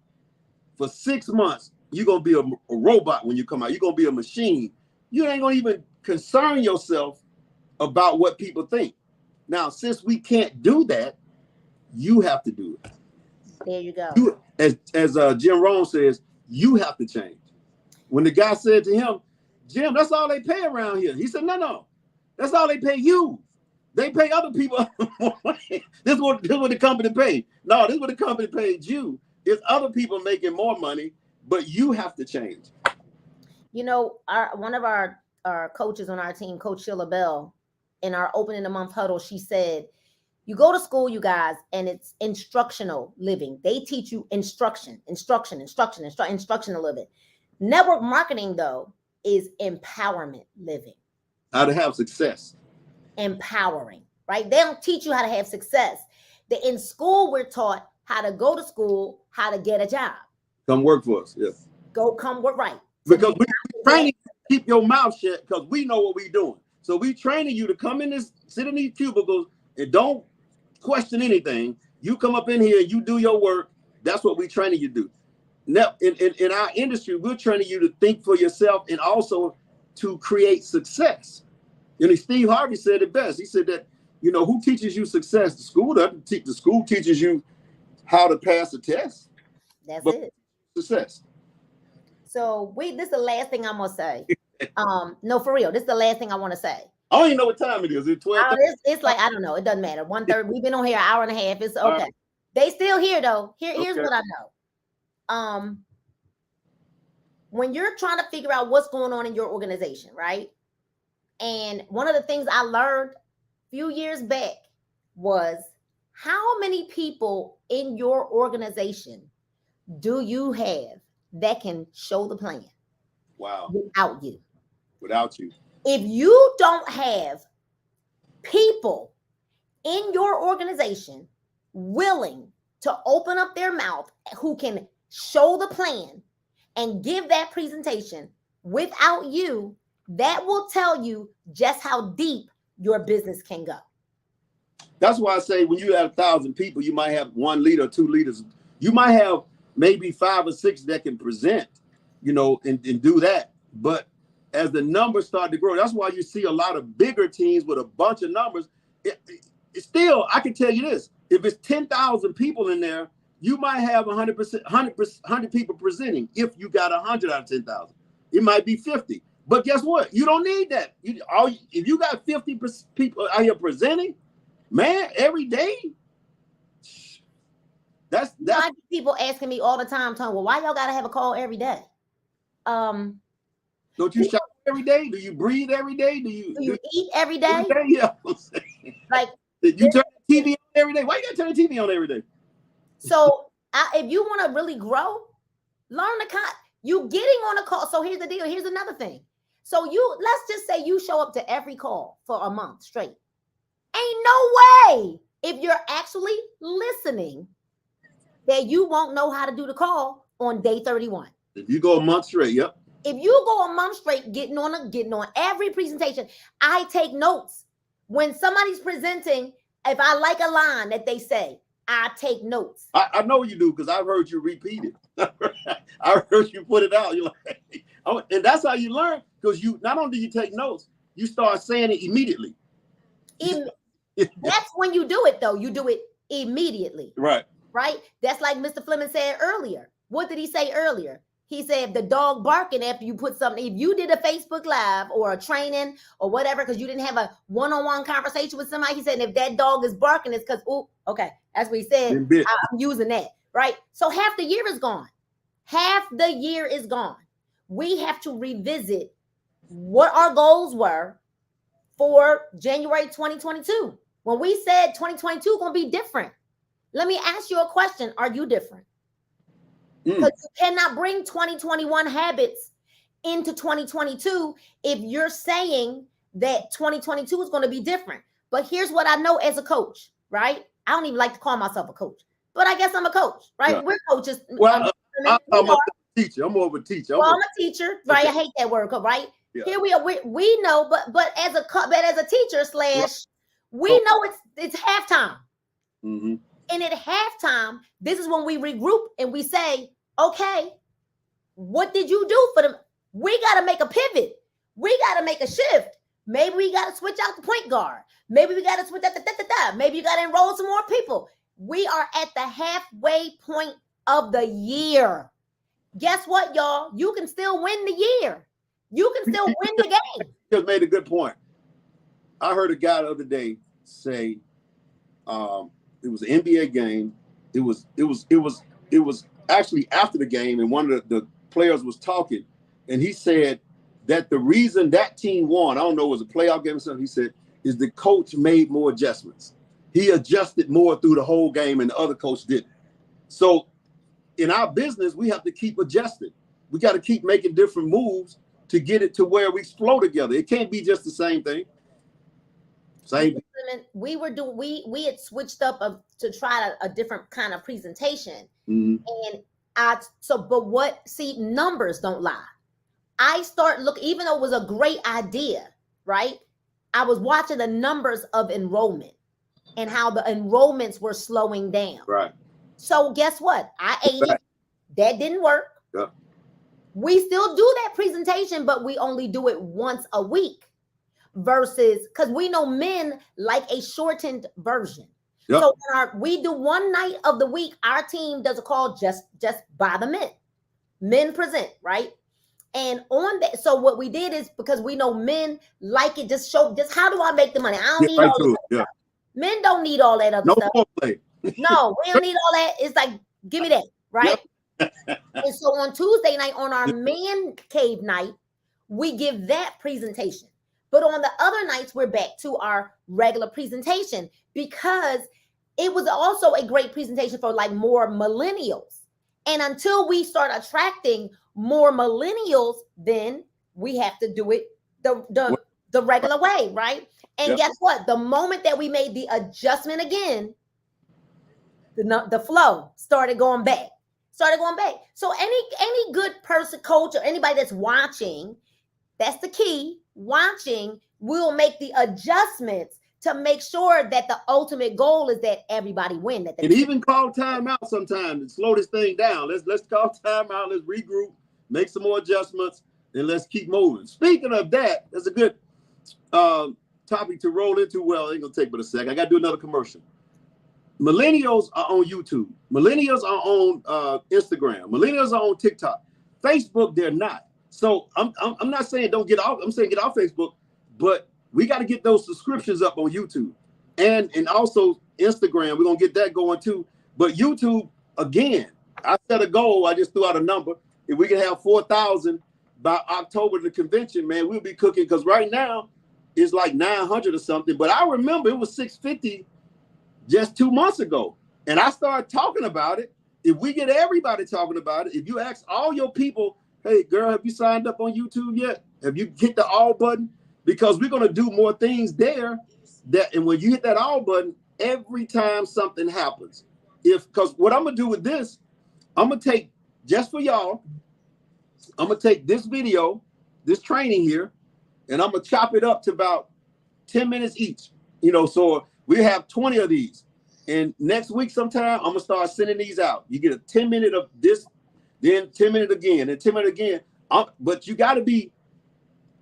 for 6 months, you're gonna be a robot when you come out. You're gonna be a machine. You ain't gonna even concern yourself about what people think. Now, since we can't do that, you have to do it. There you go. As Jim Rohn says, you have to change. When the guy said to him, Jim, that's all they pay around here. He said, no, that's all they pay you. They pay other people. This is what the company paid. No, this is what the company paid you. It's other people making more money, but you have to change. One of our coaches on our team, Coach Sheila Bell, in our opening the month huddle, she said, you go to school, you guys, and it's instructional living. They teach you instructional living. Network marketing, though, is empowerment living. How to have success. Empowering, right? They don't teach you how to have success. In school, we're taught how to go to school, how to get a job. Come work for us, yes. Come work, right. Because we're trying to keep your mouth shut because we know what we're doing. So we training you to come in sit in these cubicles and don't question anything. You come up in here, you do your work. That's what we're training you to do. Now, in our industry, we're training you to think for yourself and also to create success. Steve Harvey said it best. He said that, who teaches you success? The school doesn't teach. The school teaches you how to pass a test. That's it. Success. So this is the last thing I'm gonna say. No, for real. This is the last thing I want to say. I don't even know what time it is. It's 12. It's like, I don't know. It doesn't matter. 1:30. We've been on here an hour and a half. It's okay. They still here though. Here's what I know. When you're trying to figure out what's going on in your organization, right? And one of the things I learned a few years back was how many people in your organization do you have that can show the plan? Wow. Without you. If you don't have people in your organization willing to open up their mouth who can show the plan and give that presentation, without you, that will tell you just how deep your business can go. That's why I say when you have 1,000 people, you might have one leader, two leaders. You might have maybe 5 or 6 that can present, and do that. But as the numbers start to grow, that's why you see a lot of bigger teams with a bunch of numbers. It's still, I can tell you this: if it's 10,000 people in there, you might have 100 people presenting. If you got 100 out of 10,000, it might be 50. But guess what? You don't need that. If you got 50 people out here presenting, man, every day. That's people asking me all the time, Tony, well, why y'all gotta have a call every day? Don't you shop every day? Do you breathe every day? Do you eat every day? Every day? Yeah. Like, you turn the TV on every day. Why you gotta turn the TV on every day? So if you want to really grow, learn you getting on a call. So here's the deal. Here's another thing. So let's just say you show up to every call for a month straight. Ain't no way, if you're actually listening, that you won't know how to do the call on day 31. If you go a month straight, yep. If you go a month straight, getting on every presentation, I take notes. When somebody's presenting, if I like a line that they say, I take notes. I know you do, because I've heard you repeat it. I heard you put it out. You're like, and that's how you learn, because you not only do you take notes, you start saying it immediately. That's when you do it, though. You do it immediately. Right. Right? That's like Mr. Fleming said earlier. What did he say earlier? He said if the dog barking after you put something, if you did a Facebook Live or a training or whatever, because you didn't have a one-on-one conversation with somebody, he said if that dog is barking, it's because, okay, that's what he said. I'm using that, right? So half the year is gone. Half the year is gone. We have to revisit what our goals were for January 2022. When we said 2022 going to be different, let me ask you a question. Are you different? Because you cannot bring 2021 habits into 2022 if you're saying that 2022 is going to be different. But here's what I know as a coach, right? I don't even like to call myself a coach, but I guess I'm a coach, right? Yeah. We're coaches. Well, I'm a teacher. I'm more of a teacher. I'm a teacher, right? Okay. I hate that word, right? Yeah. Here we are. We know, but as a teacher we know it's halftime. Mm-hmm. And at halftime, this is when we regroup and we say, okay, what did you do for them? We got to make a pivot. We got to make a shift. Maybe we got to switch out the point guard. Maybe we got to switch out Maybe you got to enroll some more people. We are at the halfway point of the year. Guess what, y'all? You can still win the year. You can still win the game. You just made a good point. I heard a guy the other day say, it was an NBA game. It was actually after the game, and one of the players was talking, and he said that the reason that team won, I don't know, it was a playoff game or something, he said, is the coach made more adjustments. He adjusted more through the whole game, and the other coach didn't. So in our business, we have to keep adjusting. We got to keep making different moves to get it to where we flow together. It can't be just the same thing. We had switched up to try a different kind of presentation. Mm-hmm. And numbers don't lie. I start even though it was a great idea, right? I was watching the numbers of enrollment and how the enrollments were slowing down. Right. So guess what? I ate it. That didn't work. Yeah. We still do that presentation, but we only do it once a week. Versus, because we know men like a shortened version. Yep. So we do one night of the week, our team does a call just by the men. Men present, right? And on that, so what we did is, because we know men like it, just how do I make the money? I don't need all that stuff. Men don't need all that other stuff. Foreplay. No, we don't need all that. It's like, give me that, right? Yep. And so on Tuesday night, on our man cave night, we give that presentation. But on the other nights, we're back to our regular presentation, because it was also a great presentation for like more millennials. And until we start attracting more millennials, then we have to do it the regular way, right? And guess what? The moment that we made the adjustment again, the flow started going back. started going back. So any good person, coach, or anybody that's watching, that's the key. Watching will make the adjustments to make sure that the ultimate goal is that everybody win. That and even call time out sometimes and slow this thing down. Let's call time out. Let's regroup, make some more adjustments, and let's keep moving. Speaking of that, that's a good topic to roll into. Well, it ain't gonna take but a second. I gotta do another commercial. Millennials are on YouTube. Millennials are on Instagram. Millennials are on TikTok. Facebook, they're not. So I'm not saying don't get off. I'm saying get off Facebook, but we got to get those subscriptions up on YouTube and also Instagram. We're gonna get that going too. But YouTube, again, I set a goal. I just threw out a number. If we can have 4,000 by October to the convention, man, we'll be cooking. Because right now it's like 900 or something. But I remember it was 650 just 2 months ago. And I started talking about it. If we get everybody talking about it, if you ask all your people, hey, girl, have you signed up on YouTube yet? Have you hit the all button? Because we're going to do more things there. And when you hit that all button, every time something happens, because what I'm going to do with this, I'm going to take, just for y'all, I'm going to take this video, this training here, and I'm going to chop it up to about 10 minutes each. So we have 20 of these. And next week sometime, I'm going to start sending these out. You get a 10-minute of this, then 10 minutes again, and 10 minutes again. But you got to be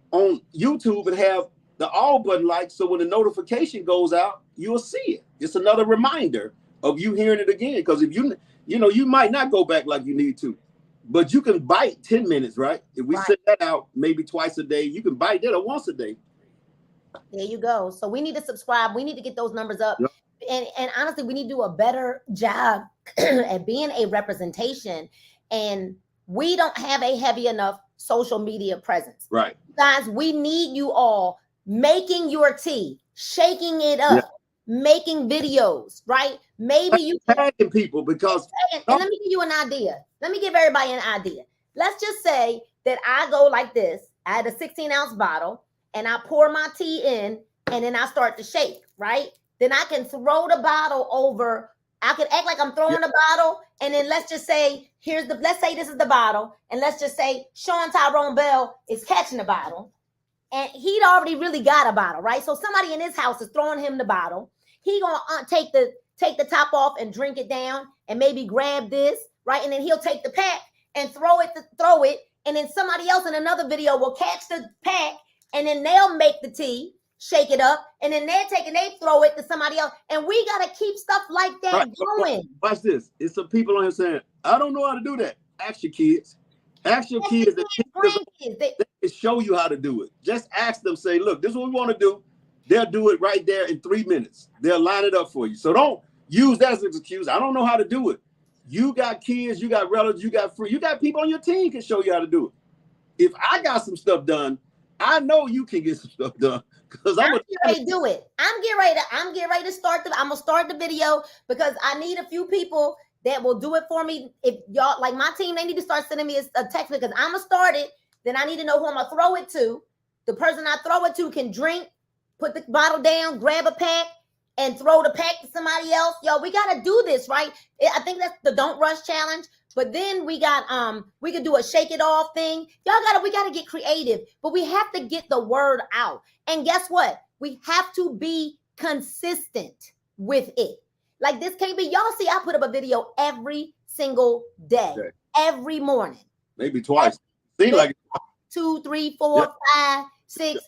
on YouTube and have the all button so when the notification goes out, you'll see it. It's another reminder of you hearing it again. Because if you might not go back like you need to, but you can bite 10 minutes, right? If we send that out maybe twice a day, you can bite that or once a day. There you go. So we need to subscribe. We need to get those numbers up. Yep. And honestly, we need to do a better job at being a representation. And we don't have a heavy enough social media presence. Right. Guys, we need you all making your tea, shaking it up, making videos, right? Maybe you tagging people because and let me give you an idea. Let me give everybody an idea. Let's just say that I go like this. I had a 16-ounce bottle and I pour my tea in and then I start to shake, right? Then I can throw the bottle over. I can act like I'm throwing the bottle, and then let's just say, let's say this is the bottle, and let's just say Sean Tyrone Bell is catching the bottle, and he'd already really got a bottle, right? So somebody in his house is throwing him the bottle. He gonna take the top off and drink it down, and maybe grab this, right? And then he'll take the pack and throw it, and then somebody else in another video will catch the pack, and then they'll make the tea, shake it up, and then they throw it to somebody else. And we got to keep stuff like that going. Watch this. It's some people on here saying, I don't know how to do that. Ask your kids. Ask your kids. They can show you how to do it. Just ask them, say, look, this is what we want to do. They'll do it right there in 3 minutes. They'll line it up for you. So don't use that as an excuse. I don't know how to do it. You got kids, you got relatives, you got people on your team can show you how to do it. If I got some stuff done, I know you can get some stuff done. Because I'm getting ready to do it. I'm getting ready to start I'm gonna start the video because I need a few people that will do it for me. If y'all like my team, they need to start sending me a text because I'm gonna start it. Then I need to know who I'm gonna throw it to. The person I throw it to can drink, put the bottle down, grab a pack, and throw the pack to somebody else. Yo, we gotta do this, right? I think that's the Don't Rush Challenge. But then we got we could do a shake it off thing. We gotta get creative, but we have to get the word out. And guess what? We have to be consistent with it. Like this can't be, y'all see, I put up a video every single day, every morning. Maybe twice. Seems like 2, 3, 4, 5, 6.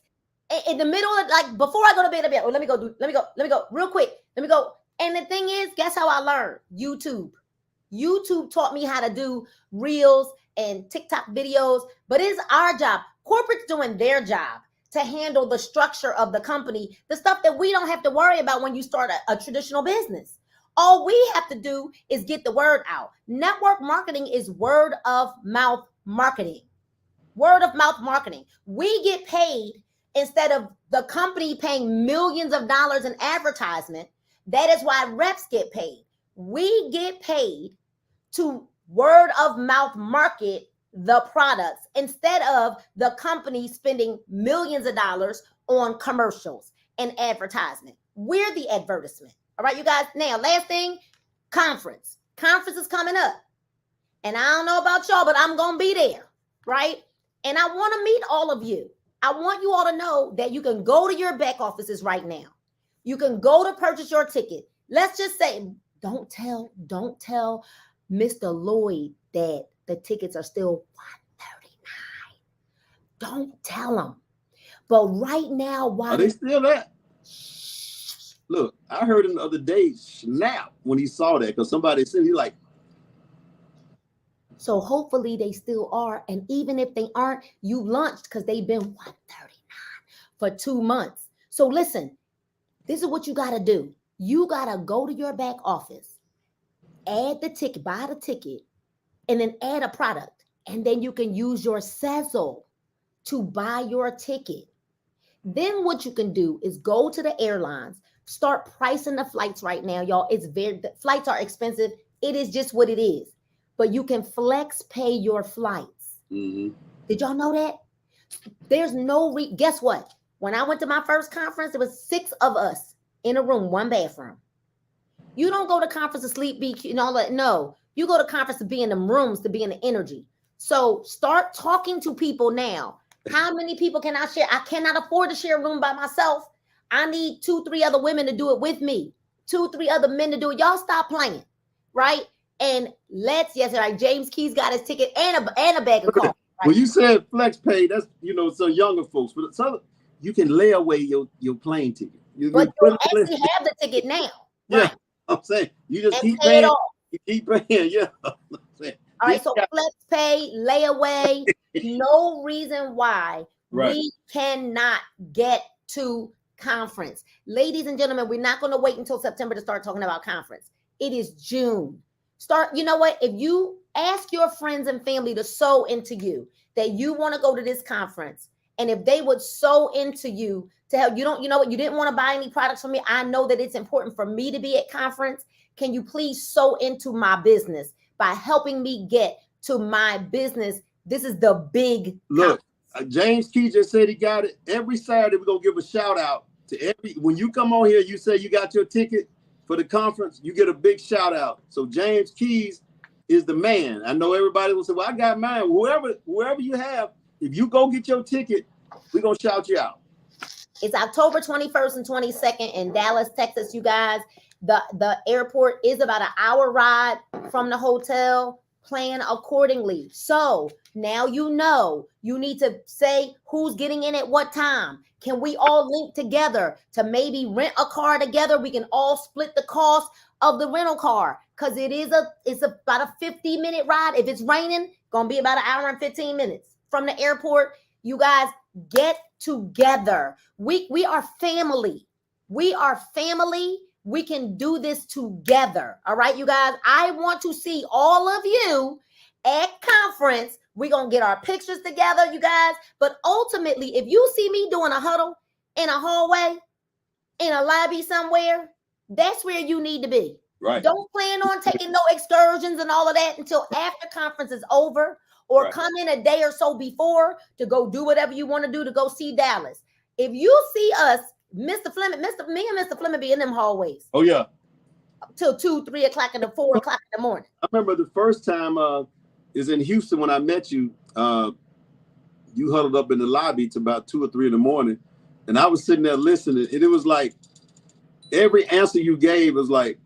In the middle of before I go to bed, let me go real quick. Let me go. And the thing is, guess how I learned? YouTube taught me how to do reels and TikTok videos, but it's our job. Corporate's doing their job to handle the structure of the company, the stuff that we don't have to worry about when you start a traditional business. All we have to do is get the word out. Network marketing is word of mouth marketing. Word of mouth marketing. We get paid instead of the company paying millions of dollars in advertisement. That is why reps get paid. We get paid to word of mouth market the products instead of the company spending millions of dollars on commercials and advertisement. We're the advertisement. All right, you guys. Now, last thing, conference. Conference is coming up. And I don't know about y'all, but I'm going to be there, right? And I want to meet all of you. I want you all to know that you can go to your back offices right now. You can go to purchase your ticket. Let's just say, don't tell Mr. Lloyd that the tickets are still $139. Don't tell him. But right now, why are they still that? Look, I heard him the other day snap when he saw that because somebody said he like. So hopefully they still are. And even if they aren't, you launched because they've been $139 for 2 months. So listen, this is what you got to do. You got to go to your back office, add the ticket, buy the ticket, and then add a product. And then you can use your Sezzle to buy your ticket. Then what you can do is go to the airlines, start pricing the flights right now, y'all. The flights are expensive. It is just what it is. But you can flex pay your flights. Mm-hmm. Did y'all know that? There's no guess what? When I went to my first conference, there was 6 of us in a room, 1 bathroom. You don't go to conference to sleep, be all that. No, you go to conference to be in them rooms, to be in the energy. So start talking to people now. How many people can I share? I cannot afford to share a room by myself. I need 2, 3 other women to do it with me. 2, 3 other men to do it. Y'all stop playing, right? And right. James Keys got his ticket and a bag of coffee. Right? When you said flex pay, that's some younger folks, but some you can lay away your plane ticket. But you actually have the ticket now. Yeah, right? I'm saying you just keep pay paying. It all. You keep paying, yeah. All right, so flex pay, layaway, no reason why we cannot get to conference. Ladies and gentlemen, we're not going to wait until September to start talking about conference. It is June. You know what? If you ask your friends and family to sow into you, that you want to go to this conference, and if they would sow into you to help, you know what? You didn't want to buy any products from me. I know that it's important for me to be at conference. Can you please sow into my business by helping me get to my business? This is the big look. James Key just said he got it. Every Saturday, we're going to give a shout out to when you come on here, you say you got your ticket for the conference, you get a big shout out. So James Keys is the man. I know everybody will say, well, I got mine. Whoever you have, if you go get your ticket, we're going to shout you out. It's October 21st and 22nd in Dallas, Texas, you guys. The airport is about an hour ride from the hotel. Plan accordingly. So now you know you need to say who's getting in at what time. Can we all link together to maybe rent a car together? We can all split the cost of the rental car because it's about a 50-minute ride. If it's raining, gonna be about an hour and 15 minutes from the airport. You guys get together. We are family. We are family. We can do this together. All right, you guys. I want to see all of you at conference. We're going to get our pictures together, you guys. But ultimately, if you see me doing a huddle in a hallway, in a lobby somewhere, that's where you need to be. Right. Don't plan on taking no excursions and all of that until after conference is over, or come in a day or so before to go do whatever you want to do to go see Dallas. If you see us, Mr. Fleming, me and Mr. Fleming be in them hallways. Oh, yeah. Till 2, 3 o'clock and 4 o'clock in the morning. I remember the first time is in Houston when I met you. You huddled up in the lobby to about 2 or 3 in the morning. And I was sitting there listening. And it was like every answer you gave was like,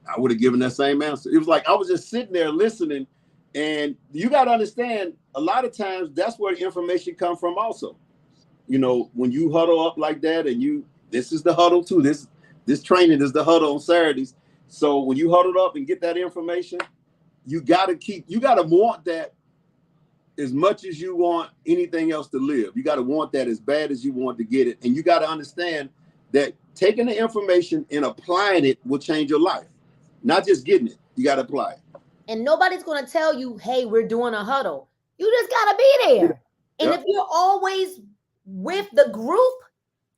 I would have given that same answer. It was like I was just sitting there listening. And you got to understand, a lot of times that's where the information comes from also. You know, when you huddle up like that and this is the huddle too. This training is the huddle on Saturdays. So when you huddle up and get that information, you got to want that as much as you want anything else to live. You got to want that as bad as you want to get it. And you got to understand that taking the information and applying it will change your life. Not just getting it. You got to apply it. And nobody's going to tell you, hey, we're doing a huddle. You just got to be there. And if you're always with the group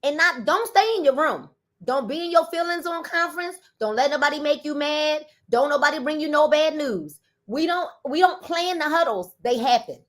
and don't stay in your room. Don't be in your feelings on conference. Don't let nobody make you mad. Don't nobody bring you no bad news. We don't plan the huddles. They happen.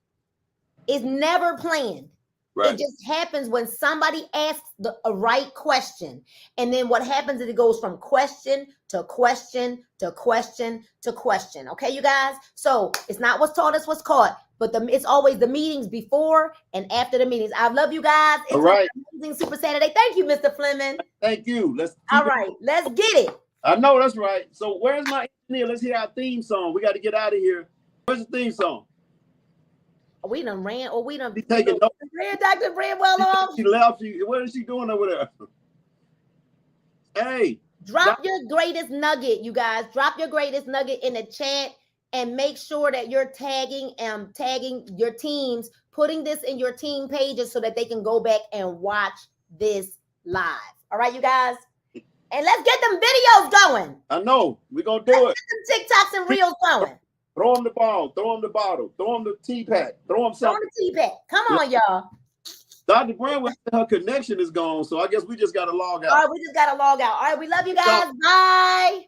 It's never planned. Right. It just happens when somebody asks a right question. And then what happens is it goes from question to question to question to question. Okay, you guys? So it's not what's taught, it's what's caught. But it's always the meetings before and after the meetings. I love you guys. It's All right. an amazing Super Saturday. Thank you, Mr. Fleming. Thank you. All right, let's get it. I know that's right. So where's my engineer? Let's hear our theme song. We got to get out of here. Where's the theme song? We done ran, or we done taking notes. Ran Dr. Bradwell off. She left you. What is she doing over there? Hey. Drop your greatest nugget, you guys. Drop your greatest nugget in the chat and make sure that you're tagging your teams, putting this in your team pages so that they can go back and watch this live. All right, you guys? And let's get them videos going. I know. We're going to do it. Get them TikToks and Reels going. Throw them the ball. Throw them the bottle. Throw them the tea pack. Throw them something. Throw them the tea pack. Come on, y'all. Dr. Brown, her connection is gone, so I guess we just got to log out. All right, we just got to log out. All right, we love you guys. Bye.